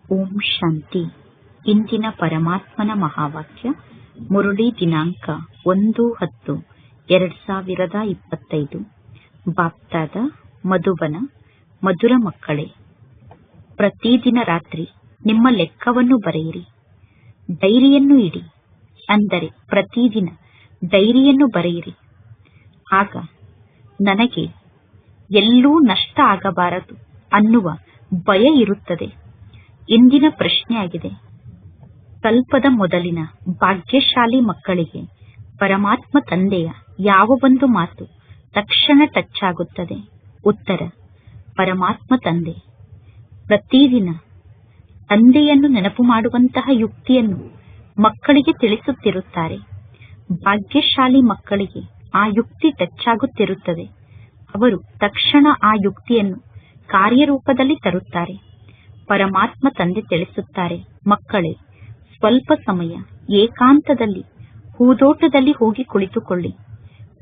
ಓಂ ಶಾಂತಿ. ಇಂದಿನ ಪರಮಾತ್ಮನ ಮಹಾವಾಕ್ಯ ಮುರುಳಿ ದಿನಾಂಕ 1-10-2025. ಬಾಪ್ತಾದ ಮಧುಬನ. ಮಧುರ ಮಕ್ಕಳೇ, ಪ್ರತಿದಿನ ರಾತ್ರಿ ನಿಮ್ಮ ಲೆಕ್ಕವನ್ನು ಬರೆಯಿರಿ, ಡೈರಿಯನ್ನು ಇಡಿ. ಅಂದರೆ ಪ್ರತಿದಿನ ಡೈರಿಯನ್ನು ಬರೆಯಿರಿ. ಆಗ ನನಗೆ ಎಲ್ಲೂ ನಷ್ಟ ಆಗಬಾರದು ಅನ್ನುವ ಭಯ ಇರುತ್ತದೆ. ಇಂದಿನ ಪ್ರಶ್ನೆಯಾಗಿದೆ, ಕಲ್ಪದ ಮೊದಲಿನ ಭಾಗ್ಯಶಾಲಿ ಮಕ್ಕಳಿಗೆ ಪರಮಾತ್ಮ ತಂದೆಯ ಯಾವ ಒಂದು ಮಾತು ತಕ್ಷಣ ಟಚ್ ಆಗುತ್ತದೆ? ಉತ್ತರ, ಪರಮಾತ್ಮ ತಂದೆ. ಪ್ರತಿದಿನ ತಂದೆಯನ್ನು ನೆನಪು ಮಾಡುವಂತಹ ಯುಕ್ತಿಯನ್ನು ಮಕ್ಕಳಿಗೆ ತಿಳಿಸುತ್ತಿರುತ್ತಾರೆ. ಭಾಗ್ಯಶಾಲಿ ಮಕ್ಕಳಿಗೆ ಆ ಯುಕ್ತಿ ಟಚ್ ಆಗುತ್ತಿರುತ್ತದೆ. ಅವರು ತಕ್ಷಣ ಆ ಯುಕ್ತಿಯನ್ನು ಕಾರ್ಯರೂಪದಲ್ಲಿ ತರುತ್ತಾರೆ. ಪರಮಾತ್ಮ ತಂದೆ ತಿಳಿಸುತ್ತಾರೆ, ಮಕ್ಕಳೇ, ಸ್ವಲ್ಪ ಸಮಯ ಏಕಾಂತದಲ್ಲಿ ಹೂದೋಟದಲ್ಲಿ ಹೋಗಿ ಕುಳಿತುಕೊಳ್ಳಿ.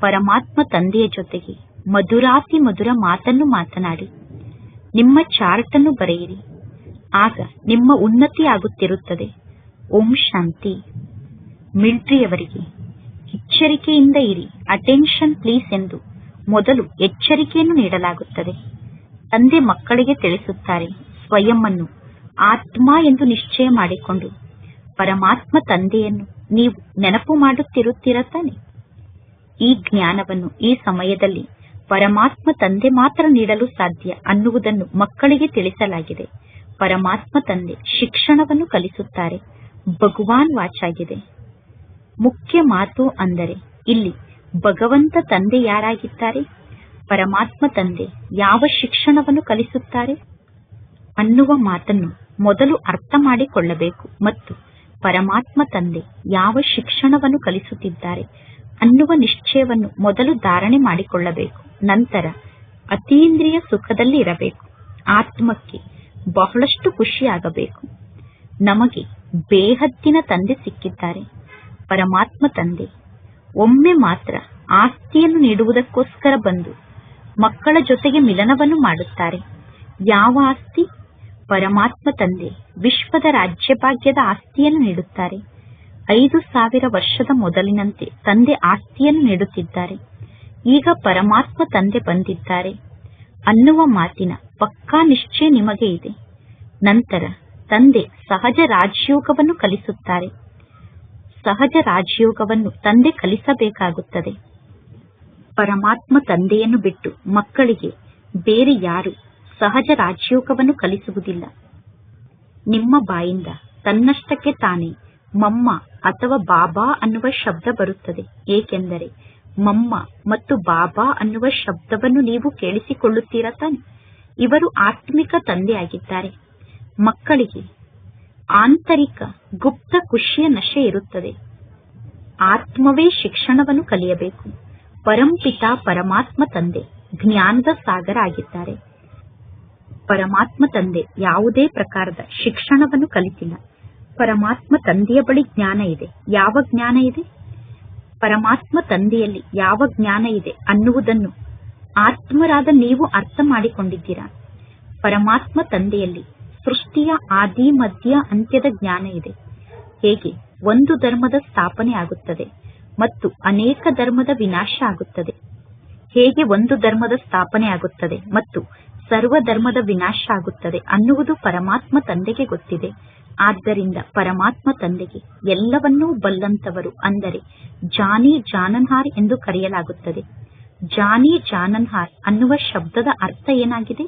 ಪರಮಾತ್ಮ ತಂದೆಯ ಜೊತೆಗೆ ಮಧುರಾತಿ ಮಧುರ ಮಾತನ್ನು ಮಾತನಾಡಿ. ನಿಮ್ಮ ಚಾರ್ಟ್ ಅನ್ನು ಬರೆಯಿರಿ. ಆಗ ನಿಮ್ಮ ಉನ್ನತಿ ಆಗುತ್ತಿರುತ್ತದೆ. ಓಂ ಶಾಂತಿ. ಮಿಲಿಟರಿಯವರಿಗೆ ಎಚ್ಚರಿಕೆಯಿಂದ ಇರಿ, ಅಟೆನ್ಷನ್ ಪ್ಲೀಸ್ ಎಂದು ಮೊದಲು ಎಚ್ಚರಿಕೆಯನ್ನು ನೀಡಲಾಗುತ್ತದೆ. ತಂದೆ ಮಕ್ಕಳಿಗೆ ತಿಳಿಸುತ್ತಾರೆ, ಸ್ವಯಂ ಅನ್ನು ಆತ್ಮ ಎಂದು ನಿಶ್ಚಯ ಮಾಡಿಕೊಂಡು ಪರಮಾತ್ಮ ತಂದೆಯನ್ನು ನೀವು ನೆನಪು ಮಾಡುತ್ತಿರುತ್ತೀರ ತಾನೆ? ಈ ಜ್ಞಾನವನ್ನು ಈ ಸಮಯದಲ್ಲಿ ಪರಮಾತ್ಮ ತಂದೆ ಮಾತ್ರ ನೀಡಲು ಸಾಧ್ಯ ಅನ್ನುವುದನ್ನು ಮಕ್ಕಳಿಗೆ ತಿಳಿಸಲಾಗಿದೆ. ಪರಮಾತ್ಮ ತಂದೆ ಶಿಕ್ಷಣವನ್ನು ಕಲಿಸುತ್ತಾರೆ. ಭಗವಾನ್ ವಾಚಾಗಿದೆ. ಮುಖ್ಯ ಮಾತು ಅಂದರೆ ಇಲ್ಲಿ ಭಗವಂತ ತಂದೆ ಯಾರಾಗಿದ್ದಾರೆ, ಪರಮಾತ್ಮ ತಂದೆ ಯಾವ ಶಿಕ್ಷಣವನ್ನು ಕಲಿಸುತ್ತಾರೆ ಅನ್ನುವ ಮಾತನ್ನು ಮೊದಲು ಅರ್ಥ ಮಾಡಿಕೊಳ್ಳಬೇಕು. ಮತ್ತು ಪರಮಾತ್ಮ ತಂದೆ ಯಾವ ಶಿಕ್ಷಣವನ್ನು ಕಲಿಸುತ್ತಿದ್ದಾರೆ ಅನ್ನುವ ನಿಶ್ಚಯವನ್ನು ಮೊದಲು ಧಾರಣೆ ಮಾಡಿಕೊಳ್ಳಬೇಕು. ನಂತರ ಅತೀಂದ್ರಿಯ ಸುಖದಲ್ಲಿ ಇರಬೇಕು. ಆತ್ಮಕ್ಕೆ ಬಹಳಷ್ಟು ಖುಷಿಯಾಗಬೇಕು. ನಮಗೆ ಬೇಹದ್ದಿನ ತಂದೆ ಸಿಕ್ಕಿದ್ದಾರೆ. ಪರಮಾತ್ಮ ತಂದೆ ಒಮ್ಮೆ ಮಾತ್ರ ಆಸ್ತಿಯನ್ನು ನೀಡುವುದಕ್ಕೋಸ್ಕರ ಬಂದು ಮಕ್ಕಳ ಜೊತೆಗೆ ಮಿಲನವನ್ನು ಮಾಡುತ್ತಾರೆ. ಯಾವ ಆಸ್ತಿ? ಪರಮಾತ್ಮ ತಂದೆ ವಿಶ್ವದ ರಾಜ್ಯಭಾಗ್ಯದ ಆಸ್ತಿಯನ್ನು ನೀಡುತ್ತಾರೆ. 5000 ವರ್ಷದ ಮೊದಲಿನಂತೆ ತಂದೆ ಆಸ್ತಿಯನ್ನು ನೀಡುತ್ತಿದ್ದಾರೆ. ಈಗ ಪರಮಾತ್ಮ ತಂದೆ ಬಂದಿದ್ದಾರೆ ಅನ್ನುವ ಮಾತಿನ ಪಕ್ಕಾ ನಿಶ್ಚಯ ನಿಮಗೆ ಇದೆ. ನಂತರ ತಂದೆ ಸಹಜ ರಾಜಯೋಗವನ್ನು ಕಲಿಸುತ್ತಾರೆ. ಸಹಜ ರಾಜಯೋಗವನ್ನು ತಂದೆ ಕಲಿಸಬೇಕಾಗುತ್ತದೆ. ಪರಮಾತ್ಮ ತಂದೆಯನ್ನು ಬಿಟ್ಟು ಮಕ್ಕಳಿಗೆ ಬೇರೆ ಯಾರು ಸಹಜ ರಾಜಯೋಗವನ್ನು ಕಲಿಸುವುದಿಲ್ಲ. ನಿಮ್ಮ ಬಾಯಿಂದ ತನ್ನಷ್ಟಕ್ಕೆ ತಾನೇ ಮಮ್ಮ ಅಥವಾ ಬಾಬಾ ಅನ್ನುವ ಶಬ್ದ ಬರುತ್ತದೆ. ಏಕೆಂದರೆ ಮಮ್ಮ ಮತ್ತು ಬಾಬಾ ಅನ್ನುವ ಶಬ್ದವನ್ನು ನೀವು ಕೇಳಿಸಿಕೊಳ್ಳುತ್ತೀರ ತಾನೆ? ಇವರು ಆತ್ಮಿಕ ತಂದೆಯಾಗಿದ್ದಾರೆ. ಮಕ್ಕಳಿಗೆ ಆಂತರಿಕ ಗುಪ್ತ ಖುಷಿಯ ನಶೆ ಇರುತ್ತದೆ. ಆತ್ಮವೇ ಶಿಕ್ಷಣವನ್ನು ಕಲಿಯಬೇಕು. ಪರಂಪಿತ ಪರಮಾತ್ಮ ತಂದೆ ಜ್ಞಾನದ ಸಾಗರ ಆಗಿದ್ದಾರೆ. ಪರಮಾತ್ಮ ತಂದೆ ಯಾವುದೇ ಪ್ರಕಾರದ ಶಿಕ್ಷಣವನ್ನು ಕಲಿತಿಲ್ಲ. ಪರಮಾತ್ಮ ತಂದೆಯ ಬಳಿ ಜ್ಞಾನ ಇದೆ. ಯಾವ ಜ್ಞಾನ ಇದೆ? ಪರಮಾತ್ಮ ತಂದೆಯಲ್ಲಿ ಯಾವ ಜ್ಞಾನ ಇದೆ ಅನ್ನುವುದನ್ನು ಆತ್ಮರಾದ ನೀವು ಅರ್ಥ ಮಾಡಿಕೊಂಡಿದ್ದೀರಾ. ಪರಮಾತ್ಮ ತಂದೆಯಲ್ಲಿ ಸೃಷ್ಟಿಯ ಆದಿ ಮಧ್ಯ ಅಂತ್ಯದ ಜ್ಞಾನ ಇದೆ. ಹೇಗೆ ಒಂದು ಧರ್ಮದ ಸ್ಥಾಪನೆ ಆಗುತ್ತದೆ ಮತ್ತು ಅನೇಕ ಧರ್ಮದ ವಿನಾಶ ಆಗುತ್ತದೆ, ಹೇಗೆ ಒಂದು ಧರ್ಮದ ಸ್ಥಾಪನೆ ಆಗುತ್ತದೆ ಮತ್ತು ಸರ್ವ ಧರ್ಮದ ವಿನಾಶ ಆಗುತ್ತದೆ ಅನ್ನುವುದು ಪರಮಾತ್ಮ ತಂದೆಗೆ ಗೊತ್ತಿದೆ. ಆದ್ದರಿಂದ ಪರಮಾತ್ಮ ತಂದೆಗೆ ಎಲ್ಲವನ್ನೂ ಬಲ್ಲಂತವರು, ಅಂದರೆ ಜಾನಿ ಜಾನನ್ಹಾರ್ ಎಂದು ಕರೆಯಲಾಗುತ್ತದೆ. ಜಾನಿ ಜಾನನ್ಹಾರ್ ಅನ್ನುವ ಶಬ್ದದ ಅರ್ಥ ಏನಾಗಿದೆ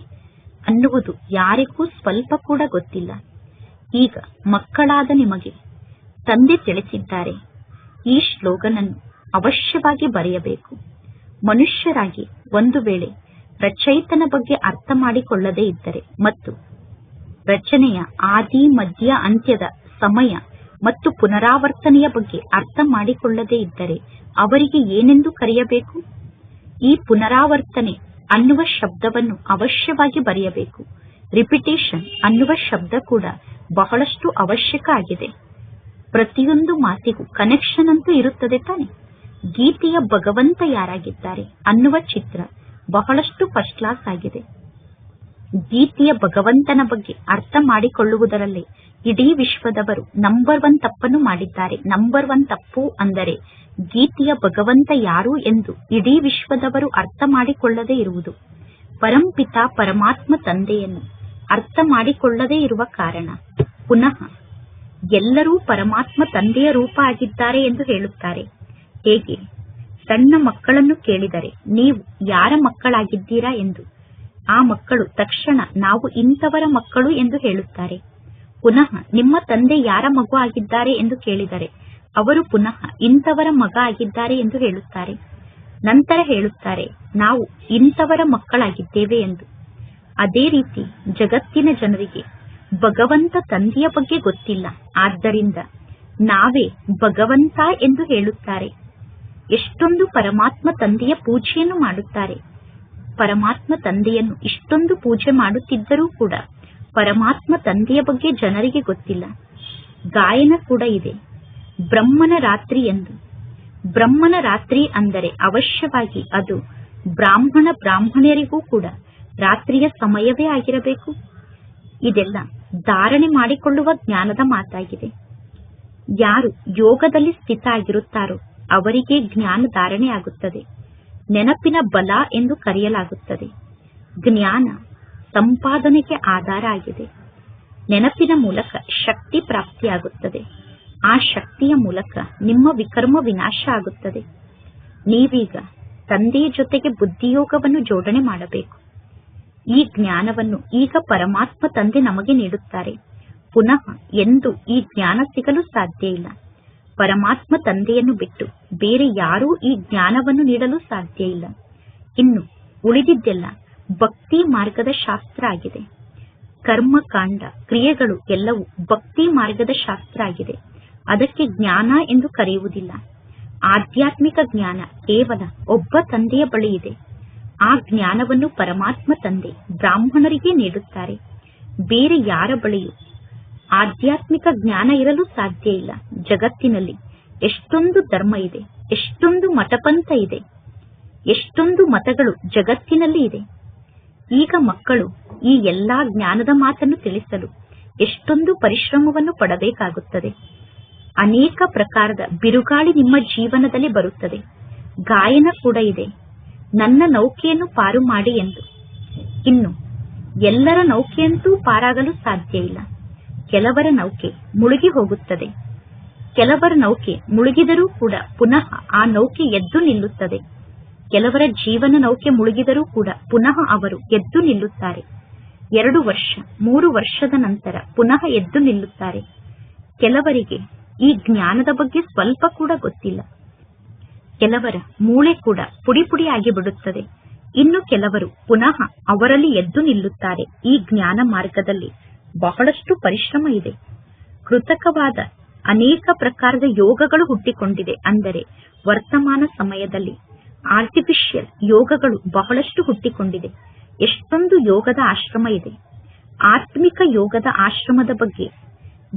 ಅನ್ನುವುದು ಯಾರಿಗೂ ಸ್ವಲ್ಪ ಕೂಡ ಗೊತ್ತಿಲ್ಲ. ಈಗ ಮಕ್ಕಳಾದ ನಿಮಗೆ ತಂದೆ ತಿಳಿಸಿದ್ದಾರೆ. ಈ ಶ್ಲೋಗನ್ ಅನ್ನು ಅವಶ್ಯವಾಗಿ ಬರೆಯಬೇಕು. ಮನುಷ್ಯರಾಗಿ ಒಂದು ವೇಳೆ ರಚಯಿತನ ಬಗ್ಗೆ ಅರ್ಥ ಮಾಡಿಕೊಳ್ಳದೇ ಇದ್ದರೆ ಮತ್ತು ರಚನೆಯ ಆದಿ ಮಧ್ಯ ಅಂತ್ಯದ ಸಮಯ ಮತ್ತು ಪುನರಾವರ್ತನೆಯ ಬಗ್ಗೆ ಅರ್ಥ ಮಾಡಿಕೊಳ್ಳದೇ ಇದ್ದರೆ ಅವರಿಗೆ ಏನೆಂದು ಕರೆಯಬೇಕು? ಈ ಪುನರಾವರ್ತನೆ ಅನ್ನುವ ಶಬ್ದವನ್ನು ಅವಶ್ಯವಾಗಿ ಬರೆಯಬೇಕು. ರಿಪಿಟೇಷನ್ ಅನ್ನುವ ಶಬ್ದ ಕೂಡ ಬಹಳಷ್ಟು ಅವಶ್ಯಕ ಆಗಿದೆ. ಪ್ರತಿಯೊಂದು ಮಾತಿಗೂ ಕನೆಕ್ಷನ್ ಅಂತೂ ಇರುತ್ತದೆ ತಾನೆ? ಗೀತೆಯ ಭಗವಂತ ಯಾರಾಗಿದ್ದಾರೆ ಅನ್ನುವ ಚಿತ್ರ ಬಹಳಷ್ಟು ಫಸ್ಟ್ ಕ್ಲಾಸ್ ಆಗಿದೆ. ಗೀತೆಯ ಭಗವಂತನ ಬಗ್ಗೆ ಅರ್ಥ ಮಾಡಿಕೊಳ್ಳುವುದರಲ್ಲೇ ಇಡೀ ವಿಶ್ವದವರು ನಂಬರ್ 1 ತಪ್ಪನ್ನು ಮಾಡಿದ್ದಾರೆ. ನಂಬರ್ 1 ತಪ್ಪು ಅಂದರೆ ಗೀತೆಯ ಭಗವಂತ ಯಾರು ಎಂದು ಇಡೀ ವಿಶ್ವದವರು ಅರ್ಥ ಮಾಡಿಕೊಳ್ಳದೇ ಇರುವುದು. ಪರಂಪಿತ ಪರಮಾತ್ಮ ತಂದೆಯನ್ನು ಅರ್ಥ ಮಾಡಿಕೊಳ್ಳದೇ ಇರುವ ಕಾರಣ ಪುನಃ ಎಲ್ಲರೂ ಪರಮಾತ್ಮ ತಂದೆಯ ರೂಪ ಆಗಿದ್ದಾರೆ ಎಂದು ಹೇಳುತ್ತಾರೆ. ಹೇಗೆ ಸಣ್ಣ ಮಕ್ಕಳನ್ನು ಕೇಳಿದರೆ ನೀವು ಯಾರ ಮಕ್ಕಳಾಗಿದ್ದೀರಾ ಎಂದು ಆ ಮಕ್ಕಳು ತಕ್ಷಣ ನಾವು ಇಂಥವರ ಮಕ್ಕಳು ಎಂದು ಹೇಳುತ್ತಾರೆ. ಪುನಃ ನಿಮ್ಮ ತಂದೆ ಯಾರ ಮಗು ಆಗಿದ್ದಾರೆ ಎಂದು ಕೇಳಿದರೆ ಅವರು ಪುನಃ ಇಂಥವರ ಮಗ ಆಗಿದ್ದಾರೆ ಎಂದು ಹೇಳುತ್ತಾರೆ. ನಂತರ ಹೇಳುತ್ತಾರೆ ನಾವು ಇಂಥವರ ಮಕ್ಕಳಾಗಿದ್ದೇವೆ ಎಂದು. ಅದೇ ರೀತಿ ಜಗತ್ತಿನ ಜನರಿಗೆ ಭಗವಂತ ತಂದೆಯ ಬಗ್ಗೆ ಗೊತ್ತಿಲ್ಲ, ಆದ್ದರಿಂದ ನಾವೇ ಭಗವಂತ ಎಂದು ಹೇಳುತ್ತಾರೆ. ಎಷ್ಟೊಂದು ಪರಮಾತ್ಮ ತಂದೆಯ ಪೂಜೆಯನ್ನು ಮಾಡುತ್ತಾರೆ. ಪರಮಾತ್ಮ ತಂದೆಯನ್ನು ಇಷ್ಟೊಂದು ಪೂಜೆ ಮಾಡುತ್ತಿದ್ದರೂ ಕೂಡ ಪರಮಾತ್ಮ ತಂದೆಯ ಬಗ್ಗೆ ಜನರಿಗೆ ಗೊತ್ತಿಲ್ಲ. ಗಾಯನ ಕೂಡ ಇದೆ, ಬ್ರಹ್ಮನ ರಾತ್ರಿ ಎಂದು. ಬ್ರಹ್ಮನ ರಾತ್ರಿ ಅಂದರೆ ಅವಶ್ಯವಾಗಿ ಅದು ಬ್ರಾಹ್ಮಣರಿಗೂ ಕೂಡ ರಾತ್ರಿಯ ಸಮಯವೇ ಆಗಿರಬೇಕು. ಇದೆಲ್ಲ ಧಾರಣೆ ಮಾಡಿಕೊಳ್ಳುವ ಜ್ಞಾನದ ಮಾತಾಗಿದೆ. ಯಾರು ಯೋಗದಲ್ಲಿ ಸ್ಥಿತ ಆಗಿರುತ್ತಾರೋ ಅವರಿಗೆ ಜ್ಞಾನ ಧಾರಣೆ ಆಗುತ್ತದೆ. ನೆನಪಿನ ಬಲ ಎಂದು ಕರೆಯಲಾಗುತ್ತದೆ. ಜ್ಞಾನ ಸಂಪಾದನೆಗೆ ಆಧಾರ ಆಗಿದೆ. ನೆನಪಿನ ಮೂಲಕ ಶಕ್ತಿ ಪ್ರಾಪ್ತಿಯಾಗುತ್ತದೆ. ಆ ಶಕ್ತಿಯ ಮೂಲಕ ನಿಮ್ಮ ವಿಕರ್ಮ ವಿನಾಶ ಆಗುತ್ತದೆ. ನೀವೀಗ ತಂದೆಯ ಜೊತೆಗೆ ಬುದ್ಧಿಯೋಗವನ್ನು ಜೋಡಣೆ ಮಾಡಬೇಕು. ಈ ಜ್ಞಾನವನ್ನು ಈಗ ಪರಮಾತ್ಮ ತಂದೆ ನಮಗೆ ನೀಡುತ್ತಾರೆ. ಪುನಃ ಎಂದು ಈ ಜ್ಞಾನ ಸಿಗಲು ಸಾಧ್ಯ ಇಲ್ಲ. ಪರಮಾತ್ಮ ತಂದೆಯನ್ನು ಬಿಟ್ಟು ಬೇರೆ ಯಾರೂ ಈ ಜ್ಞಾನವನ್ನು ನೀಡಲು ಸಾಧ್ಯ ಇಲ್ಲ. ಇನ್ನು ಉಳಿದಿದ್ದೆಲ್ಲ ಭಕ್ತಿ ಮಾರ್ಗದ ಶಾಸ್ತ್ರ ಆಗಿದೆ. ಕರ್ಮಕಾಂಡ ಕ್ರಿಯೆಗಳು ಎಲ್ಲವೂ ಭಕ್ತಿ ಮಾರ್ಗದ ಶಾಸ್ತ್ರ ಆಗಿದೆ. ಅದಕ್ಕೆ ಜ್ಞಾನ ಎಂದು ಕರೆಯುವುದಿಲ್ಲ. ಆಧ್ಯಾತ್ಮಿಕ ಜ್ಞಾನ ಕೇವಲ ಒಬ್ಬ ತಂದೆಯ ಬಳಿ ಇದೆ. ಆ ಜ್ಞಾನವನ್ನು ಪರಮಾತ್ಮ ತಂದೆ ಬ್ರಾಹ್ಮಣರಿಗೆ ನೀಡುತ್ತಾರೆ. ಬೇರೆ ಯಾರ ಬಳಿಯೂ ಆಧ್ಯಾತ್ಮಿಕ ಜ್ಞಾನ ಇರಲು ಸಾಧ್ಯ ಇಲ್ಲ. ಜಗತ್ತಿನಲ್ಲಿ ಎಷ್ಟೊಂದು ಧರ್ಮ ಇದೆ, ಎಷ್ಟೊಂದು ಮತಪಂಥ ಇದೆ, ಎಷ್ಟೊಂದು ಮತಗಳು ಜಗತ್ತಿನಲ್ಲಿ ಇದೆ. ಈಗ ಮಕ್ಕಳು ಈ ಎಲ್ಲಾ ಜ್ಞಾನದ ಮಾತನ್ನು ತಿಳಿಸಲು ಎಷ್ಟೊಂದು ಪರಿಶ್ರಮವನ್ನು ಪಡಬೇಕಾಗುತ್ತದೆ. ಅನೇಕ ಪ್ರಕಾರದ ಬಿರುಗಾಳಿ ನಿಮ್ಮ ಜೀವನದಲ್ಲಿ ಬರುತ್ತದೆ. ಗಾಯನ ಕೂಡ ಇದೆ, ನನ್ನ ನೌಕೆಯನ್ನು ಪಾರು ಮಾಡಿ ಎಂದು. ಇನ್ನು ಎಲ್ಲರ ನೌಕೆಯಂತೂ ಪಾರಾಗಲು ಸಾಧ್ಯ ಇಲ್ಲ. ಕೆಲವರ ನೌಕೆ ಮುಳುಗಿ ಹೋಗುತ್ತದೆ. ಕೆಲವರ ನೌಕೆ ಮುಳುಗಿದರೂ ಕೂಡ ಪುನಃ ಆ ನೌಕೆ ಎದ್ದು ನಿಲ್ಲುತ್ತದೆ. ಕೆಲವರ ಜೀವನ ನೌಕೆ ಮುಳುಗಿದರೂ ಕೂಡ ಪುನಃ ಅವರು ಎದ್ದು ನಿಲ್ಲುತ್ತಾರೆ. 2 ವರ್ಷ 3 ವರ್ಷದ ನಂತರ ಪುನಃ ಎದ್ದು ನಿಲ್ಲುತ್ತಾರೆ. ಕೆಲವರಿಗೆ ಈ ಜ್ಞಾನದ ಬಗ್ಗೆ ಸ್ವಲ್ಪ ಕೂಡ ಗೊತ್ತಿಲ್ಲ. ಕೆಲವರ ಮೂಳೆ ಕೂಡ ಪುಡಿ ಪುಡಿ ಆಗಿ ಬಿಡುತ್ತದೆ. ಇನ್ನು ಕೆಲವರು ಪುನಃ ಅವರಲ್ಲಿ ಎದ್ದು ನಿಲ್ಲುತ್ತಾರೆ. ಈ ಜ್ಞಾನ ಮಾರ್ಗದಲ್ಲಿ ಬಹಳಷ್ಟು ಪರಿಶ್ರಮ ಇದೆ. ಕೃತಕವಾದ ಅನೇಕ ಪ್ರಕಾರದ ಯೋಗಗಳು ಹುಟ್ಟಿಕೊಂಡಿದೆ. ಅಂದರೆ ವರ್ತಮಾನ ಸಮಯದಲ್ಲಿ ಆರ್ಟಿಫಿಷಿಯಲ್ ಯೋಗಗಳು ಬಹಳಷ್ಟು ಹುಟ್ಟಿಕೊಂಡಿದೆ. ಎಷ್ಟೊಂದು ಯೋಗದ ಆಶ್ರಮ ಇದೆ. ಆತ್ಮಿಕ ಯೋಗದ ಆಶ್ರಮದ ಬಗ್ಗೆ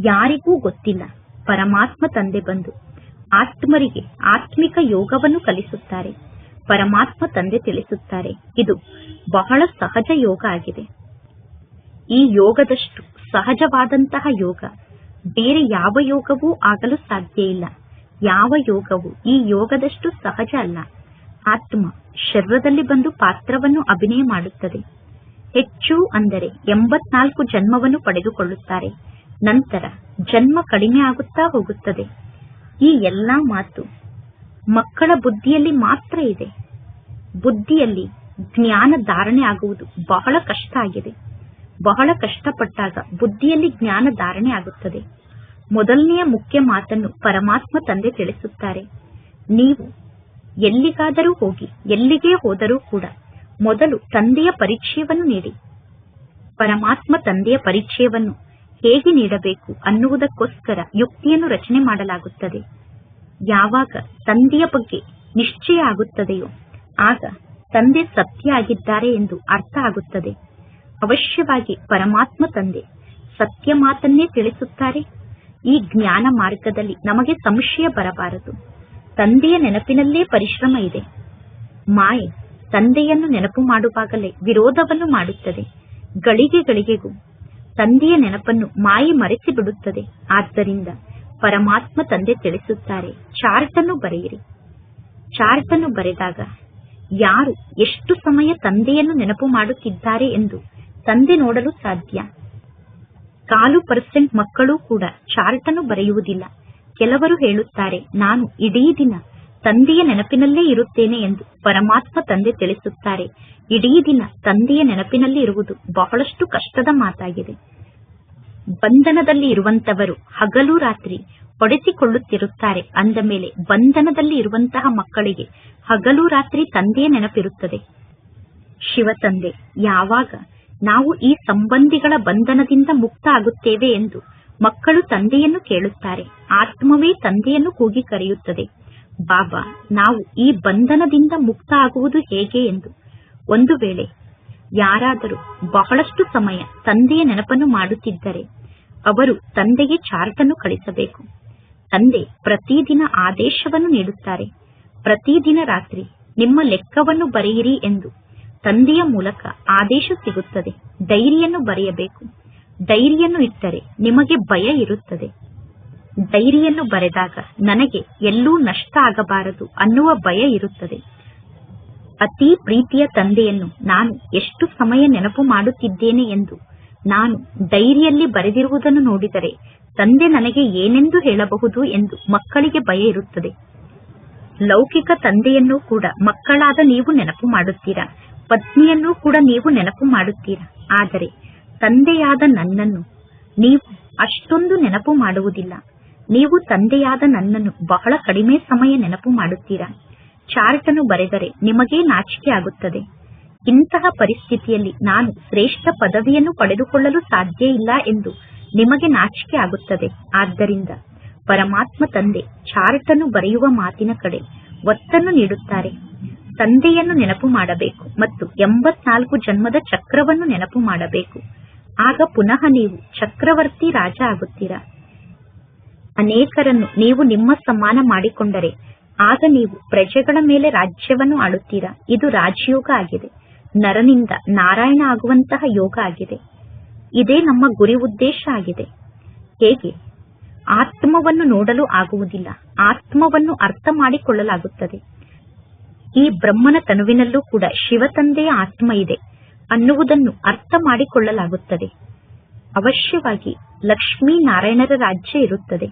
ಯಾರಿಗೂ ಗೊತ್ತಿಲ್ಲ. ಪರಮಾತ್ಮ ತಂದೆ ಬಂದು ಆತ್ಮರಿಗೆ ಆತ್ಮಿಕ ಯೋಗವನ್ನು ಕಲಿಸುತ್ತಾರೆ. ಪರಮಾತ್ಮ ತಂದೆ ತಿಳಿಸುತ್ತಾರೆ, ಇದು ಬಹಳ ಸಹಜ ಯೋಗ ಆಗಿದೆ. ಈ ಯೋಗದಷ್ಟು ಸಹಜವಾದಂತಹ ಯೋಗ ಬೇರೆ ಯಾವ ಯೋಗವೂ ಆಗಲು ಸಾಧ್ಯ ಇಲ್ಲ. ಯಾವ ಯೋಗವೂ ಈ ಯೋಗದಷ್ಟು ಸಹಜ ಅಲ್ಲ. ಆತ್ಮ ಶರೀರದಲ್ಲಿ ಬಂದು ಪಾತ್ರವನ್ನು ಅಭಿನಯ ಮಾಡುತ್ತದೆ. ಹೆಚ್ಚು ಅಂದರೆ 84 ಜನ್ಮವನ್ನು ಪಡೆದುಕೊಳ್ಳುತ್ತಾರೆ. ನಂತರ ಜನ್ಮ ಕಡಿಮೆ ಆಗುತ್ತಾ ಹೋಗುತ್ತದೆ. ಈ ಎಲ್ಲಾ ಮಾತು ಮಕ್ಕಳ ಬುದ್ಧಿಯಲ್ಲಿ ಮಾತ್ರ ಇದೆ. ಬುದ್ಧಿಯಲ್ಲಿ ಜ್ಞಾನ ಧಾರಣೆ ಆಗುವುದು ಬಹಳ ಕಷ್ಟ ಆಗಿದೆ. ಬಹಳ ಕಷ್ಟಪಟ್ಟಾಗ ಬುದ್ಧಿಯಲ್ಲಿ ಜ್ಞಾನ ಧಾರಣೆ ಆಗುತ್ತದೆ. ಮೊದಲನೆಯ ಮುಖ್ಯ ಮಾತನ್ನು ಪರಮಾತ್ಮ ತಂದೆ ತಿಳಿಸುತ್ತಾರೆ. ನೀವು ಎಲ್ಲಿಗಾದರೂ ಹೋಗಿ, ಎಲ್ಲಿಗೇ ಹೋದರೂ ಕೂಡ ಮೊದಲು ತಂದೆಯ ಪರಿಚಯವನ್ನು ನೀಡಿ. ಪರಮಾತ್ಮ ತಂದೆಯ ಪರಿಚಯವನ್ನು ಹೇಗೆ ನೀಡಬೇಕು ಅನ್ನುವುದಕ್ಕೋಸ್ಕರ ಯುಕ್ತಿಯನ್ನು ರಚನೆ ಮಾಡಲಾಗುತ್ತದೆ. ಯಾವಾಗ ತಂದೆಯ ಬಗ್ಗೆ ನಿಶ್ಚಯ ಆಗುತ್ತದೆಯೋ ಆಗ ತಂದೆ ಸತ್ಯ ಆಗಿದ್ದಾರೆ ಎಂದು ಅರ್ಥ ಆಗುತ್ತದೆ. ಅವಶ್ಯವಾಗಿ ಪರಮಾತ್ಮ ತಂದೆ ಸತ್ಯ ಮಾತನ್ನೇ ತಿಳಿಸುತ್ತಾರೆ. ಈ ಜ್ಞಾನ ಮಾರ್ಗದಲ್ಲಿ ನಮಗೆ ಸಂಶಯ ಬರಬಾರದು. ತಂದೆಯ ನೆನಪಿನಲ್ಲೇ ಪರಿಶ್ರಮ ಇದೆ. ಮಾಯೆ ತಂದೆಯನ್ನು ನೆನಪು ಮಾಡುವಾಗಲೇ ವಿರೋಧವನ್ನು ಮಾಡುತ್ತದೆ. ಗಳಿಗೆ ಗಳಿಗೆಗೂ ತಂದೆಯ ನೆನಪನ್ನು ಮಾಯೆ ಮರೆಸಿ ಬಿಡುತ್ತದೆ. ಆದ್ದರಿಂದ ಪರಮಾತ್ಮ ತಂದೆ ತಿಳಿಸುತ್ತಾರೆ, ಚಾರ್ಟ್ ಅನ್ನು ಬರೆಯಿರಿ. ಚಾರ್ಟ್ ಅನ್ನು ಬರೆದಾಗ ಯಾರು ಎಷ್ಟು ಸಮಯ ತಂದೆಯನ್ನು ನೆನಪು ಮಾಡುತ್ತಿದ್ದಾರೆ ಎಂದು ತಂದೆ ನೋಡಲು ಸಾಧ್ಯ. 1% ಮಕ್ಕಳು ಕೂಡ ಚಾರ್ಟ್ ಅನ್ನು ಬರೆಯುವುದಿಲ್ಲ. ಕೆಲವರು ಹೇಳುತ್ತಾರೆ, ನಾನು ಇಡೀ ದಿನ ತಂದೆಯ ನೆನಪಿನಲ್ಲೇ ಇರುತ್ತೇನೆ ಎಂದು. ಪರಮಾತ್ಮ ತಂದೆ ತಿಳಿಸುತ್ತಾರೆ, ಇಡೀ ದಿನ ತಂದೆಯ ನೆನಪಿನಲ್ಲಿ ಇರುವುದು ಬಹಳಷ್ಟು ಕಷ್ಟದ ಮಾತಾಗಿದೆ. ಬಂಧನದಲ್ಲಿ ಇರುವಂತವರು ಹಗಲು ರಾತ್ರಿ ಹೊಡೆಸಿಕೊಳ್ಳುತ್ತಿರುತ್ತಾರೆ. ಅಂದ ಮೇಲೆ ಬಂಧನದಲ್ಲಿ ಇರುವಂತಹ ಮಕ್ಕಳಿಗೆ ಹಗಲು ರಾತ್ರಿ ತಂದೆಯ ನೆನಪಿರುತ್ತದೆ. ಶಿವ ತಂದೆ ಯಾವಾಗ ನಾವು ಈ ಸಂಬಂಧಿಗಳ ಬಂಧನದಿಂದ ಮುಕ್ತ ಆಗುತ್ತೇವೆ ಎಂದು ಮಕ್ಕಳು ತಂದೆಯನ್ನು ಕೇಳುತ್ತಾರೆ. ಆತ್ಮವೇ ತಂದೆಯನ್ನು ಕೂಗಿ ಕರೆಯುತ್ತದೆ, ಬಾಬಾ ನಾವು ಈ ಬಂಧನದಿಂದ ಮುಕ್ತ ಆಗುವುದು ಹೇಗೆ ಎಂದು. ಒಂದು ವೇಳೆ ಯಾರಾದರೂ ಬಹಳಷ್ಟು ಸಮಯ ತಂದೆಯ ನೆನಪನ್ನು ಮಾಡುತ್ತಿದ್ದರೆ ಅವರು ತಂದೆಗೆ ಚಾರ್ಟ್ ಅನ್ನು ಕಳಿಸಬೇಕು. ತಂದೆ ಪ್ರತಿದಿನ ಆದೇಶವನ್ನು ನೀಡುತ್ತಾರೆ, ಪ್ರತಿದಿನ ರಾತ್ರಿ ನಿಮ್ಮ ಲೆಕ್ಕವನ್ನು ಬರೆಯಿರಿ ಎಂದು. ತಂದೆಯ ಮೂಲಕ ಆದೇಶ ಸಿಗುತ್ತದೆ. ಡೈರಿಯನ್ನು ಬರೆಯಬೇಕು. ಡೈರಿಯನ್ನು ಇಟ್ಟರೆ ನಿಮಗೆ ಭಯ ಇರುತ್ತದೆ. ಡೈರಿಯನ್ನು ಬರೆದಾಗ ನನಗೆ ಎಲ್ಲೂ ನಷ್ಟ ಆಗಬಾರದು ಅನ್ನುವ ಭಯ ಇರುತ್ತದೆ. ಅತಿ ಪ್ರೀತಿಯ ತಂದೆಯನ್ನು ನಾನು ಎಷ್ಟು ಸಮಯ ನೆನಪು ಮಾಡುತ್ತಿದ್ದೇನೆ ಎಂದು ನಾನು ಡೈರಿಯಲ್ಲಿ ಬರೆದಿರುವುದನ್ನು ನೋಡಿದರೆ ತಂದೆ ನನಗೆ ಏನೆಂದು ಹೇಳಬಹುದು ಎಂದು ಮಕ್ಕಳಿಗೆ ಭಯ ಇರುತ್ತದೆ. ಲೌಕಿಕ ತಂದೆಯನ್ನು ಕೂಡ ಮಕ್ಕಳಾದ ನೀವು ನೆನಪು ಮಾಡುತ್ತೀರಾ, ಪತ್ನಿಯನ್ನು ಕೂಡ ನೀವು ನೆನಪು ಮಾಡುತ್ತೀರಾ. ಆದರೆ ತಂದೆಯಾದ ನನ್ನನ್ನು ನೀವು ಅಷ್ಟೊಂದು ನೆನಪು ಮಾಡುವುದಿಲ್ಲ. ನೀವು ತಂದೆಯಾದ ನನ್ನನ್ನು ಬಹಳ ಕಡಿಮೆ ಸಮಯ ನೆನಪು ಮಾಡುತ್ತೀರಾ. ಚಾರ್ಟ್ ಅನ್ನು ಬರೆದರೆ ನಿಮಗೇ ನಾಚಿಕೆ ಆಗುತ್ತದೆ. ಇಂತಹ ಪರಿಸ್ಥಿತಿಯಲ್ಲಿ ನಾನು ಶ್ರೇಷ್ಠ ಪದವಿಯನ್ನು ಪಡೆದುಕೊಳ್ಳಲು ಸಾಧ್ಯ ಇಲ್ಲ ಎಂದು ನಿಮಗೆ ನಾಚಿಕೆ ಆಗುತ್ತದೆ. ಆದ್ದರಿಂದ ಪರಮಾತ್ಮ ತಂದೆ ಚಾರ್ಟ್ ಅನ್ನು ಬರೆಯುವ ಮಾತಿನ ಕಡೆ ಒತ್ತನ್ನು ನೀಡುತ್ತಾರೆ. ತಂದೆಯನ್ನು ನೆನಪು ಮಾಡಬೇಕು ಮತ್ತು 84 ಜನ್ಮದ ಚಕ್ರವನ್ನು ನೆನಪು ಮಾಡಬೇಕು. ಆಗ ಪುನಃ ನೀವು ಚಕ್ರವರ್ತಿ ರಾಜ ಆಗುತ್ತೀರಾ. ಅನೇಕರನ್ನು ನೀವು ನಿಮ್ಮ ಸಮಾನ ಮಾಡಿಕೊಂಡರೆ ಆಗ ನೀವು ಪ್ರಜೆಗಳ ಮೇಲೆ ರಾಜ್ಯವನ್ನು ಆಳುತ್ತೀರಾ. ಇದು ರಾಜಯೋಗ ಆಗಿದೆ. ನರನಿಂದ ನಾರಾಯಣ ಆಗುವಂತಹ ಯೋಗ ಆಗಿದೆ. ಇದೇ ನಮ್ಮ ಗುರಿ ಉದ್ದೇಶ ಆಗಿದೆ. ಹೇಗೆ ಆತ್ಮವನ್ನು ನೋಡಲು ಆಗುವುದಿಲ್ಲ, ಆತ್ಮವನ್ನು ಅರ್ಥ ಮಾಡಿಕೊಳ್ಳಲಾಗುತ್ತದೆ. ಈ ಬ್ರಹ್ಮನ ತನುವಿನಲ್ಲೂ ಕೂಡ ಶಿವ ತಂದೆಯ ಆತ್ಮ ಇದೆ ಅನ್ನುವುದನ್ನು ಅರ್ಥ ಮಾಡಿಕೊಳ್ಳಲಾಗುತ್ತದೆ. ಅವಶ್ಯವಾಗಿ ಲಕ್ಷ್ಮೀನಾರಾಯಣರ ರಾಜ್ಯ ಇರುತ್ತದೆ.